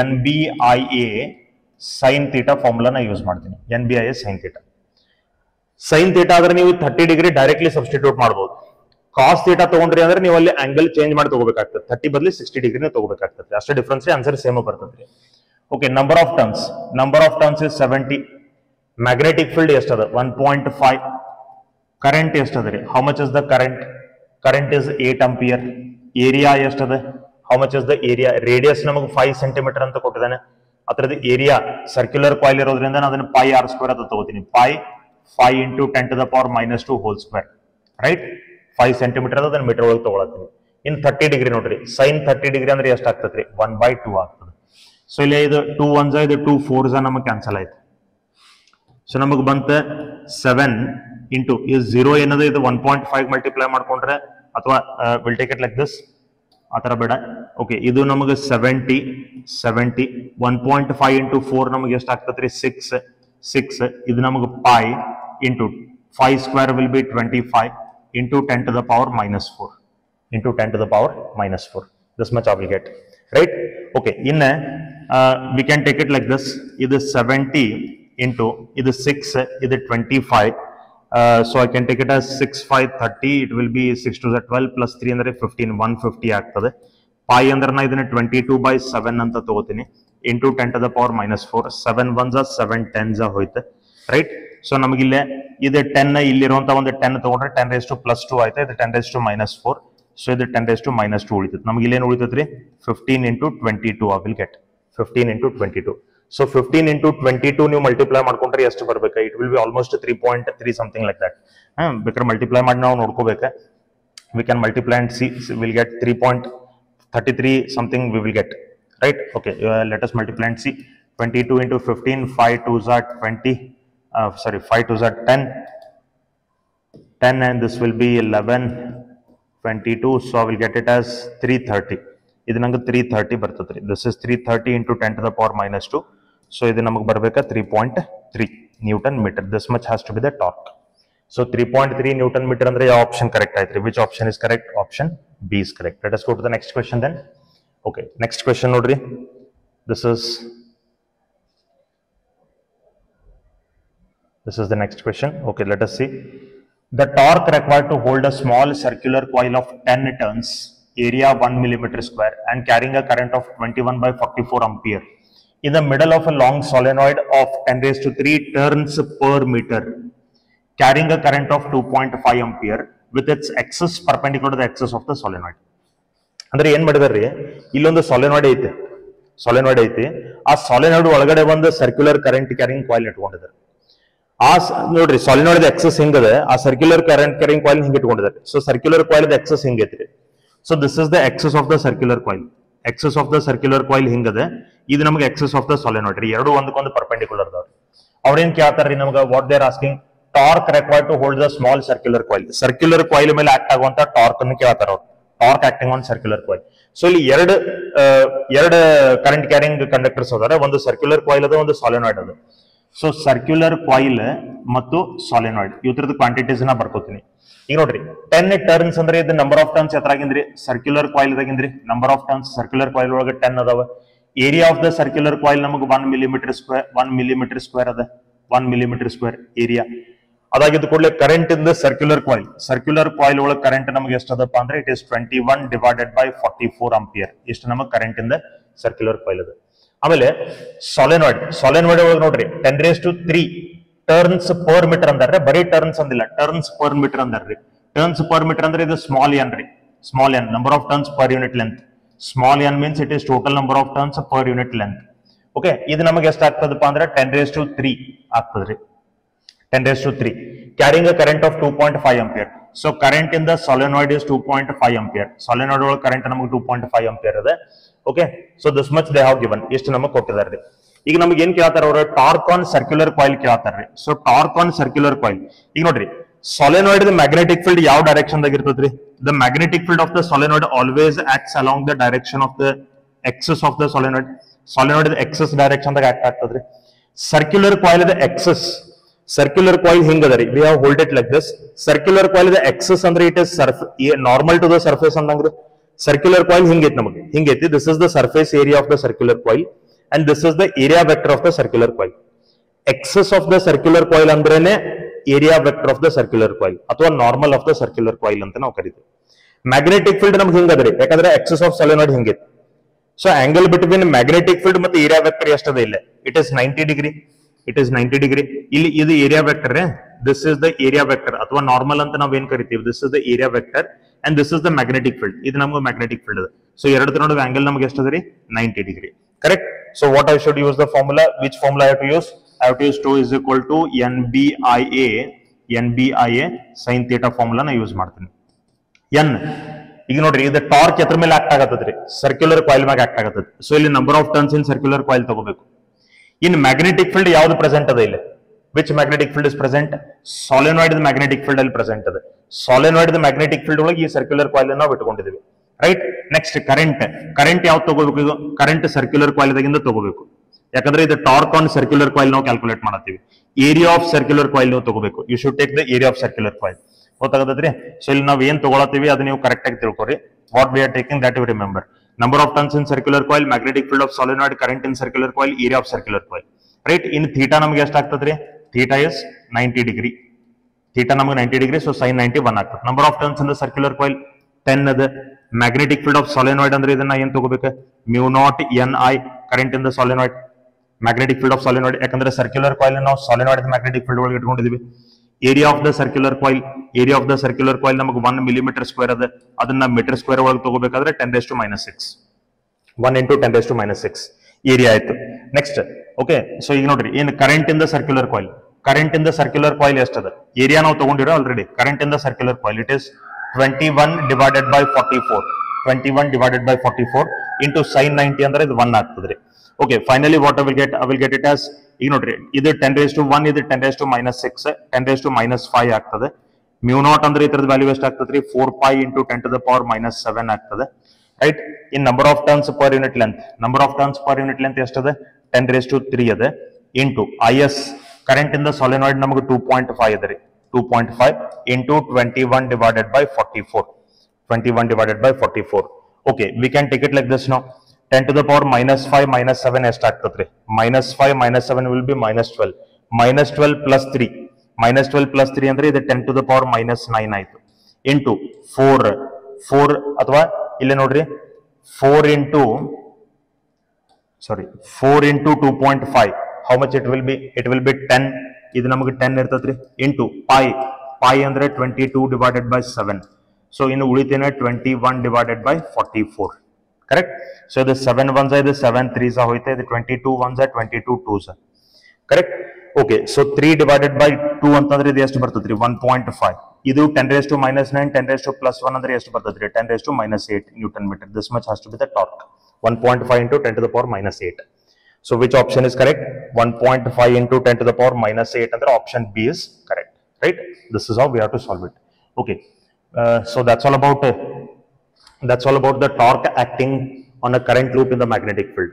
NBIA sine theta ಫಾರ್ಮುಲಾನ ಯೂಸ್ ಮಾಡ್ತೀನಿ. NBIA sine theta. Sine theta ಆದ್ರೆ ನೀವು 30 ಡಿಗ್ರಿ ಡೈರೆಕ್ಟ್ಲಿ ಸಬ್ಸ್ಟಿಟ್ಯೂಟ್ ಮಾಡಬಹುದು. ಕಾಸ್ ಥೀಟಾ ತಗೊಂಡ್ರಿ ಅಂದ್ರೆ ನೀವು ಅಲ್ಲಿ ಆಂಗಲ್ ಚೇಂಜ್ ಮಾಡಿ ತಗೋಬೇಕಾಗ್ತದೆ. 30 ಬದಲಿ 60 ಡಿಗ್ರಿನ ತಗೋಬೇಕಾಗ್ತದೆ. ಅಷ್ಟೇ ಡಿಫ್ರೆನ್ಸ್ ರೀ. ಆನ್ಸರ್ ಸೇಮ್ ಬರ್ತದ್ರಿ. Okay, number of turns is 70. Magnetic field ಎಷ್ಟದ? 1.5. ಕರೆಂಟ್ ಎಷ್ಟದ ರೀ? How much is the current? Current is 8 ampere. Area ಎಷ್ಟದ? How much is the area? Radius ನಮಗೆ 5 ಸೆಂಟಿಮೀಟರ್ ಅಂತ ಕೊಟ್ಟಿದ್ದಾನೆ. ಅದರದ್ದು ಏರಿಯಾ ಸರ್ಕ್ಯುಲರ್ ಕಾಯಿಲ್ ಇರೋದ್ರಿಂದ ನಾನು ಅದನ್ನ πr² ಅಂತ ತಗೋತೀನಿ. 5 into 10 to the power minus 2 whole square. Right? 5 centimeter ಅದ, ಅದನ್ನ ಮೀಟರ್ ಒಳಗೆ ತಗೊಳತ್ತೀನಿ. ಇನ್ 30 ಡಿಗ್ರಿ ನೋಡ್ರಿ, ಸೈನ್ 30 ಡಿಗ್ರಿ ಅಂದ್ರೆ ಎಷ್ಟು ಆಗ್ತದ್ರಿ? 1/2 ಆಗ್ತದೆ. ಸೊ ಇಲ್ಲಿ ಇದು 2 1s, ಇದು 2 4s ನಮಗೆ ಕ್ಯಾನ್ಸಲ್ ಆಯ್ತು. ಸೊ ನಮಗೆ ಬಂತ 7 ಇಂಟು ಈ 0 ಏನದ, ಇದು 1.5 ಮಲ್ಟಿಪ್ಲೈ ಮಾಡ್ಕೊಂಡ್ರೆ ಅಥವಾ will take it like this, ಆ ಥರ ಬೇಡ. ಓಕೆ, ಇದು ನಮಗೆ 70 1.5 ಇಂಟು 4 ನಮಗೆ ಎಷ್ಟು ಆಗ್ತದೆ ರೀ? 6. ಇದು ನಮಗೆ pi into 5 square will be 25 into 10 to the power minus 4 into 10 to the power minus 4. This much I will get, right? Okay, in we can take it like this. This is 70 into this 6, this 25. So I can take it as 6 5 30. It will be 6 to the 12 plus 3 andre 15 150 ಆಗ್ತದೆ. Pi ಅಂದ್ರೆ ನಾ ಇದನ್ನ 22/7 ಅಂತ ತಗೋತೀನಿ into 10 to the power minus 4. 7 1s are 7 10s ಹೋಯ್ತು, right? So ನಮಗಿಲ್ಲೇ ಇದು 10 ಇಲ್ಲಿರುವಂತ ಒಂದು 10 ತಗೊಂಡ್ರೆ 10 raised to plus 2 ಆಯ್ತಾ, ಇದು 10 raised to minus 4. ಸೊ ಇದು 10 raised to minus 2 ಉಳಿತೈತೆ. ನಮಗೆ ಇಲ್ಲೇನು ಉಳಿತೈತ್ರಿ? 15 into 22 I will get 15 into 22. So 15 into 22 ನೀವು ಮಲ್ಟಿಪ್ಲೈ ಮಾಡ್ಕೊಂಡ್ರೆ ಎಷ್ಟು ಬರ್ಬೇಕು? It will B almost 3.3 something like that. ಬೇಕಾದ್ರೆ ಮಲ್ಟಿಪ್ಲೈ ಮಾಡಿ ನಾವು ನೋಡ್ಕೋಬೇಕು. We can multiply and see, we'll get 3.33 something we will get, right? Okay, let us multiply and see. 22 into 15, 5 2s are 20, 5 2s are 10 and this will be 11 22, so I will get it as 330. ಇದು ನಂಗೆ 330 ಬರ್ತದೆ. This is 330 into 10 to the power minus 2. So ಇದು ನಮಗೆ ಬರಬೇಕಾ 3.3 Newton meter. This much has to be the torque. So 3.3 Newton meter ಅಂದ್ರೆ ಯಾವ option correct ಆಯ್ತು? Which option is correct? Option B is correct. Let us go to the next question then. Okay, next question ನೋಡ್ರಿ. This is the next question. Okay, let us see. The torque required to hold a small circular coil of 10 turns, area 1 millimeter square, and carrying a current of 21/44 ampere in the middle of a long solenoid of 10 raised to 3 turns per meter, carrying a current of 2.5 ampere with its axis perpendicular to the axis of the solenoid. ಅಂದ್ರೆ ಏನ್ ಮಾಡಿದಾರ್ರಿ, ಇಲ್ಲೊಂದು ಸಾಲಿನಾಯ್ಡ್ ಐತಿ, ಆ ಸಾಲಿನಾಯ್ಡ್ ಒಳಗಡೆ ಒಂದು circular current carrying coil ಇಟ್ಕೊಂಡಿದ್ದಾರೆ. ಆ ನೋಡ್ರಿ ಸಾಲಿನಾಯ್ಡ್ ಎಕ್ಸಸ್ ಹಿಂಗದ, ಆ ಸರ್ಕ್ಯುಲರ್ ಕರೆಂಟ್ ಕ್ಯಾರಿಂಗ್ ಕಾಯಿಲ್ ಹಿಂಗೆ ಇಟ್ಕೊಂಡಿದ್ದಾರೆ. ಸೊ ಸರ್ಕ್ಯುಲರ್ ಕಾಯಿಲ್ ಎಕ್ಸಸ್ ಹಿಂಗೈತ್ರಿ. So this is the axis of the circular coil. Axis of the circular coil ಹಿಂಗದ, ಇದು ನಮಗೆ ಎಕ್ಸಸ್ ಆಫ್ ದ ಸಾಲಿನಾಯ್ಡ್ ರೀ. ಎರಡು ಒಂದಕ್ಕೊಂದು ಪರ್ಪೆಂಡಿಕ್ಯುಲರ್ ಅದಾವ್ರಿ. ಅವ್ರೇನ್ ಕೇಳ್ತಾರ್ರಿ ನಮ್ಗೆ, what they are asking? Torque required to hold the small circular coil. Circular coil ಮೇಲೆ ಆಕ್ಟ್ ಆಗುವಂತ ಟಾರ್ಕ್ ಅನ್ನು ಕೇಳ್ತಾರ ಅವ್ರು. Torque acting on circular coil. So ಇಲ್ಲಿ ಎರಡು ಕರೆಂಟ್ ಕ್ಯಾರಿಂಗ್ ಕಂಡಕ್ಟರ್ಸ್ ಅದಾರೆ. ಒಂದು ಸರ್ಕ್ಯುಲರ್ ಕಾಯಿಲ್ ಅದ, ಒಂದು ಸಾಲಿನಾಯ್ಡ್ ಅದ. ಸೊ ಸರ್ಕ್ಯುಲರ್ ಕಾಯಿಲ್ ಮತ್ತು ಸಾಲಿನಾಯ್ಡ್ ಇವ್ರದ್ದು ಕ್ವಾಂಟಿಟೀಸ್ ನ ಬರ್ಕೋತೀನಿ. ಈಗ ನೋಡ್ರಿ 10 ಟರ್ನ್ಸ್ ಅಂದ್ರೆ ಇದು ನಂಬರ್ ಆಫ್ ಟರ್ನ್ಸ್ ಎತ್ತರಾಗಿಂದ್ರಿ, ಸರ್ಕ್ಯುಲರ್ ಕಾಯಿಲ್ ದಾಗಿಂದ್ರಿ. Number of turns circular coil ಒಳಗೆ 10 ಅದಾವ. Area of the circular coil ನಮಗೆ 1 millimeter square ಅದ. 1 millimeter square ಏರಿಯಾ ಅದಾಗಿದ್ದು ಕೂಡಲೇ current in the circular coil ಒಳಗೆ ಕರೆಂಟ್ ನಮಗೆ ಎಷ್ಟು ಅದಪ್ಪ ಅಂದ್ರೆ ಇಟ್ ಇಸ್ 21/44 ampere. ಇಷ್ಟು ನಮಗೆ current in the circular coil ಅದ. ಆಮೇಲೆ ಸಾಲಿನಾಯ್ಡ್ ಒಳಗೆ ನೋಡ್ರಿ 10 raised to 3 turns per metre ಅಂದಾರ್ರಿ. ಬರೀ ಟರ್ನ್ಸ್ ಅಂದಿಲ್ಲ, ಟರ್ನ್ಸ್ ಪರ್ ಮೀಟರ್ ಅಂದಾರ್ರಿ. ಟರ್ನ್ಸ್ ಪರ್ ಮೀಟರ್ ಅಂದ್ರೆ ಇದು ಸ್ಮಾಲ್ ಎನ್ ರೀ. Small n, number of turns per unit length. Small n means it is total number of turns per unit length. Okay, ಇದು ನಮಗೆ ಎಷ್ಟು ಆಗ್ತದಪ್ಪ ಅಂದ್ರೆ 10 raised to 3 ಆಗ್ತದ್ರಿ. 10 raised to 3 carrying a current of 2.5 ampere. So current in the solenoid is 2.5 ampere. Solenoid ಒಳಗೆ current ನಮಗೆ 2.5 ampere ಇದೆ. Okay, so this much they have given. ಇಷ್ಟು ನಮಗೆ ಕೊಟ್ಟಿದ್ದಾರೆ. ಈಗ ನಮಗೆ ಏನ್ ಕೇಳ್ತಾರ ಅವರು? ಟಾರ್ಕ್ ಆನ್ ಸರ್ಕ್ಯುಲರ್ ಕಾಯಿಲ್ ಕೇಳ್ತಾರ್ರಿ. So torque on circular coil, ಈಗ ನೋಡ್ರಿ ಸಾಲಿನಾಯ್ಡ್ ಮ್ಯಾಗ್ನೆಟಿಕ್ ಫೀಲ್ಡ್ ಯಾವ ಡೈರೆಕ್ಷನ್ ದಾಗ ಇರ್ತದ್ರಿ? The magnetic field of the solenoid always acts along the direction of the axis of the solenoid. Solenoid axis direction ದಾಗ act ಆಗ್ತದ್ರಿ. Circular coil ದ axis, circular coil ಹಿಂಗದರಿ. We have hold it like this. Circular coil ದ axis ಅಂದ್ರೆ it is normal to the surface ಅಂದಂಗ್ರಿ. Circular coil ಹಿಂಗೈತಿ, ನಮಗೆ ಹಿಂಗೈತಿ. This is the surface area of the circular coil and this is the area vector of the circular coil. Axis of the circular coil ಅಂದ್ರೇನೆ area vector of the circular coil ಅಥವಾ normal of the circular coil ಅಂತ ನಾವು ಕರೀತೀವಿ. Magnetic field ನಮ್ಗೆ ಹಿಂಗದ್ರಿ, ಯಾಕಂದ್ರೆ axis of solenoid ಹಿಂಗೈತಿ. So angle between magnetic field ಮತ್ತೆ area vector ಎಷ್ಟದ ಇಲ್ಲ? It is 90 degree. ಇಲ್ಲಿ ಇದು area vector. This is the area vector ಅಥವಾ ನಾರ್ಮಲ್ ಅಂತ ನಾವ್ ಏನ್ ಕರಿತೀವಿ. This is the area vector and this is the magnetic field. ಇದು ನಮ್ಗೆ ಮ್ಯಾಗ್ನೆಟಿಕ್ ಫೀಲ್ಡ್ ಅದ. ಸೊ ಎರಡು ನಡುವೆ ಆಂಗಲ್ ನಮ್ಗೆ ಎಷ್ಟದ ರೀ? 90 degree. Correct. So what I should use the formula? Which formula I have to use? I have to use 2 is equal to NBIA sin theta formula na use ಮಾಡ್ತೀನಿ. N ಈಗ ನೋಡ್ರಿ ಇದು torque ಎದ್ರ ಮೇಲೆ act ಆಗತ್ತದ್ರಿ? Circular coil ಮ್ಯಾಗ act ಆಗತ್ತದ. So ಇಲ್ಲಿ number of turns in circular coil ತಗೋಬೇಕು. ಇನ್ ಮ್ಯಾಗ್ನೆಟಿಕ್ ಫೀಲ್ಡ್ ಯಾವ್ದು ಪ್ರೆಸೆಂಟ್ ಅದ ಇಲ್ಲಿ? Which magnetic field is present? Solenoid magnetic field ಅಲ್ಲಿ ಪ್ರೆಸೆಂಟ್ ಅದ. ಸಾಲಿನಾಯ್ಡ್ ಮ್ಯಾಗ್ನೆಟಿಕ್ ಫೀಲ್ಡ್ ಒಳಗೆ ಈ ಸರ್ಕ್ಯುಲರ್ ಕಾಯಿಲ್ ನಾವು ಇಟ್ಕೊಂಡಿದ್ದೀವಿ. ರೈಟ್. ನೆಕ್ಸ್ಟ್ ಕರೆಂಟ್ ಯಾವ್ದು ತಗೋಬೇಕು? ಕರೆಂಟ್ ಸರ್ಕ್ಯುಲರ್ ಕಾಯಿಲ್ ದಾಗಿಂದ ತಗೋಬೇಕು. ಯಾಕಂದ್ರೆ ಇದು ಟಾರ್ಕ್ ಆನ್ ಸರ್ಕ್ಯುಲರ್ ಕಾಯಿಲ್ ನಾವು ಕ್ಯಾಲ್ಕುಲೇಟ್ ಮಾಡತ್ತೀವಿ. ಏರಿಯಾ ಆಫ್ ಸರ್ಕ್ಯುಲರ್ ಕಾಯಿಲ್ ನೀವು ತಗೋಬೇಕು. You should take the area of circular coil. ಗೊತ್ತಾಗತ್ತದ್ರಿ? ಸೊ ಇಲ್ಲಿ ನಾವು ಏನ್ ತಗೊಳತ್ತೀವಿ ಅದು ನೀವು ಕರೆಕ್ಟ್ ಆಗಿ ತಿಳ್ಕೊರಿ. What we are taking that you remember. Number of turns in circular coil, magnetic field of solenoid, current in circular coil, area of circular coil. Right? In theta ನಮಗೆ ಎಷ್ಟು ಆಗ್ತದ್ರಿ? Theta is 90 degree. Theta ನಮಗೆ 90 degree, so sin 91 ಆಗ್ತದೆ. Number of turns in the circular coil 10 ಅದ. Magnetic field of solenoid ಅಂದ್ರೆ ಇದನ್ನ ಏನ್ ತಗೋಬೇಕು? mu naught Ni current in the solenoid. Magnetic field of solenoid ಯಾಕಂದ್ರೆ circular coil ನಾವು solenoid magnetic field ಒಳಗೆ ಇಟ್ಕೊಂಡಿದೀವಿ. Area of the circular coil ನಮಗೆ 1 millimeter square ಅದ. ಅದನ್ನ ಮೀಟರ್ ಸ್ಕ್ವೇರ್ ಒಳಗೆ ತಗೋಬೇಕಾದ್ರೆ 10⁻⁻⁶. 1 into 10⁻⁻⁶ ಏರಿಯಾ ಆಯ್ತು. Next okay. ಸೊ ಈಗ ನೋಡ್ರಿ ಏನ್ current in the circular coil. Current in the circular coil ಎಷ್ಟದ? ಏರಿಯಾ ನಾವು ತಗೊಂಡಿರೋ already. Current in the circular coil it is 21 divided by 44. 21 divided by 44 into sin 90 ಅಂದ್ರೆ ಇದು 1 ಆಗ್ತದ್ರಿ. Okay. Finally what I will get it as, ಈಗ ನೋಡ್ರಿ ಇದು 10⁻⁻1 ಇದು 10⁻⁻⁶ 10⁻⁵ ಆಗ್ತದೆ. mu naught ಅಂದ್ರೆ ಇದ್ರದ ವ್ಯಾಲ್ಯೂ ಎಷ್ಟು ಆಗ್ತದ್ರಿ? 4 pi into 10⁻⁻⁷ ಆಗ್ತದೆ. ರೈಟ್. ಇನ್ number of turns per unit length ಎಷ್ಟದ? 10⁻³ ಅದ. Into IS current in the solenoid ನಮಗೆ 2.5 ಅದ ರೀ. 2.5 into 21 divided by 44. 21 divided by 44. Okay, we can take it like this now. 10⁻⁻⁵ minus 7 ಎಷ್ಟು ಆಗ್ತದ್ರಿ? -5 minus 7 will be -12. -12 plus 3. -12 plus 3 ಅಂದ್ರೆ ಇದು 10⁻⁻⁹ ಆಯ್ತು. ಇಂಟು 4 ಅಥವಾ ಇಲ್ಲಿ ನೋಡ್ರಿ 4 into 2.5. how much it will be? It will be 10. ಇದು ನಮಗೆ 10 ಇರ್ತದ್ರಿ. ಇಂಟು pi ಅಂದ್ರೆ 22 divided by 7. ಸೊ ಇನ್ನು ಉಳಿತೇನೆ 21 divided by 44. ಕರೆಕ್ಟ್. ಸೊ ಇದು 7 1s ಇದು 7 3s ಹೋಯ್ತಾ, ಇದು 22 1s 22 2s. Correct. Okay. So 3 divided by 2 ಅಂತಂದ್ರೆ ಇದು ಎಷ್ಟು ಬರ್ತದ್ರಿ? 1.5. ಇದು 10⁻⁻⁹ 10⁻+1 ಅಂದ್ರೆ ಎಷ್ಟು ಬರ್ತದ್ರಿ? 10⁻⁸ newton metre. This much has to be the torque. 1.5 into 10⁻⁸. So which option is correct? 1.5 into 10⁻⁸ ಅಂದ್ರೆ option B is correct. Right? This is how we have to solve it. Okay. So that's all about the torque acting on a current loop in the magnetic field.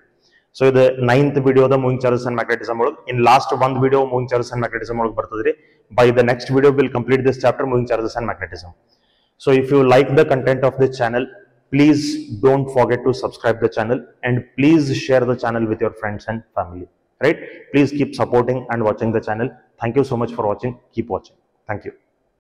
So the 9th video the moving charges and magnetism. In last one video moving charges and magnetism bartadri. By the next video we'll complete this chapter moving charges and magnetism. So if you like the content of this channel, please don't forget to subscribe the channel and please share the channel with your friends and family. Right? Please keep supporting and watching the channel. Thank you so much for watching. Keep watching. Thank you.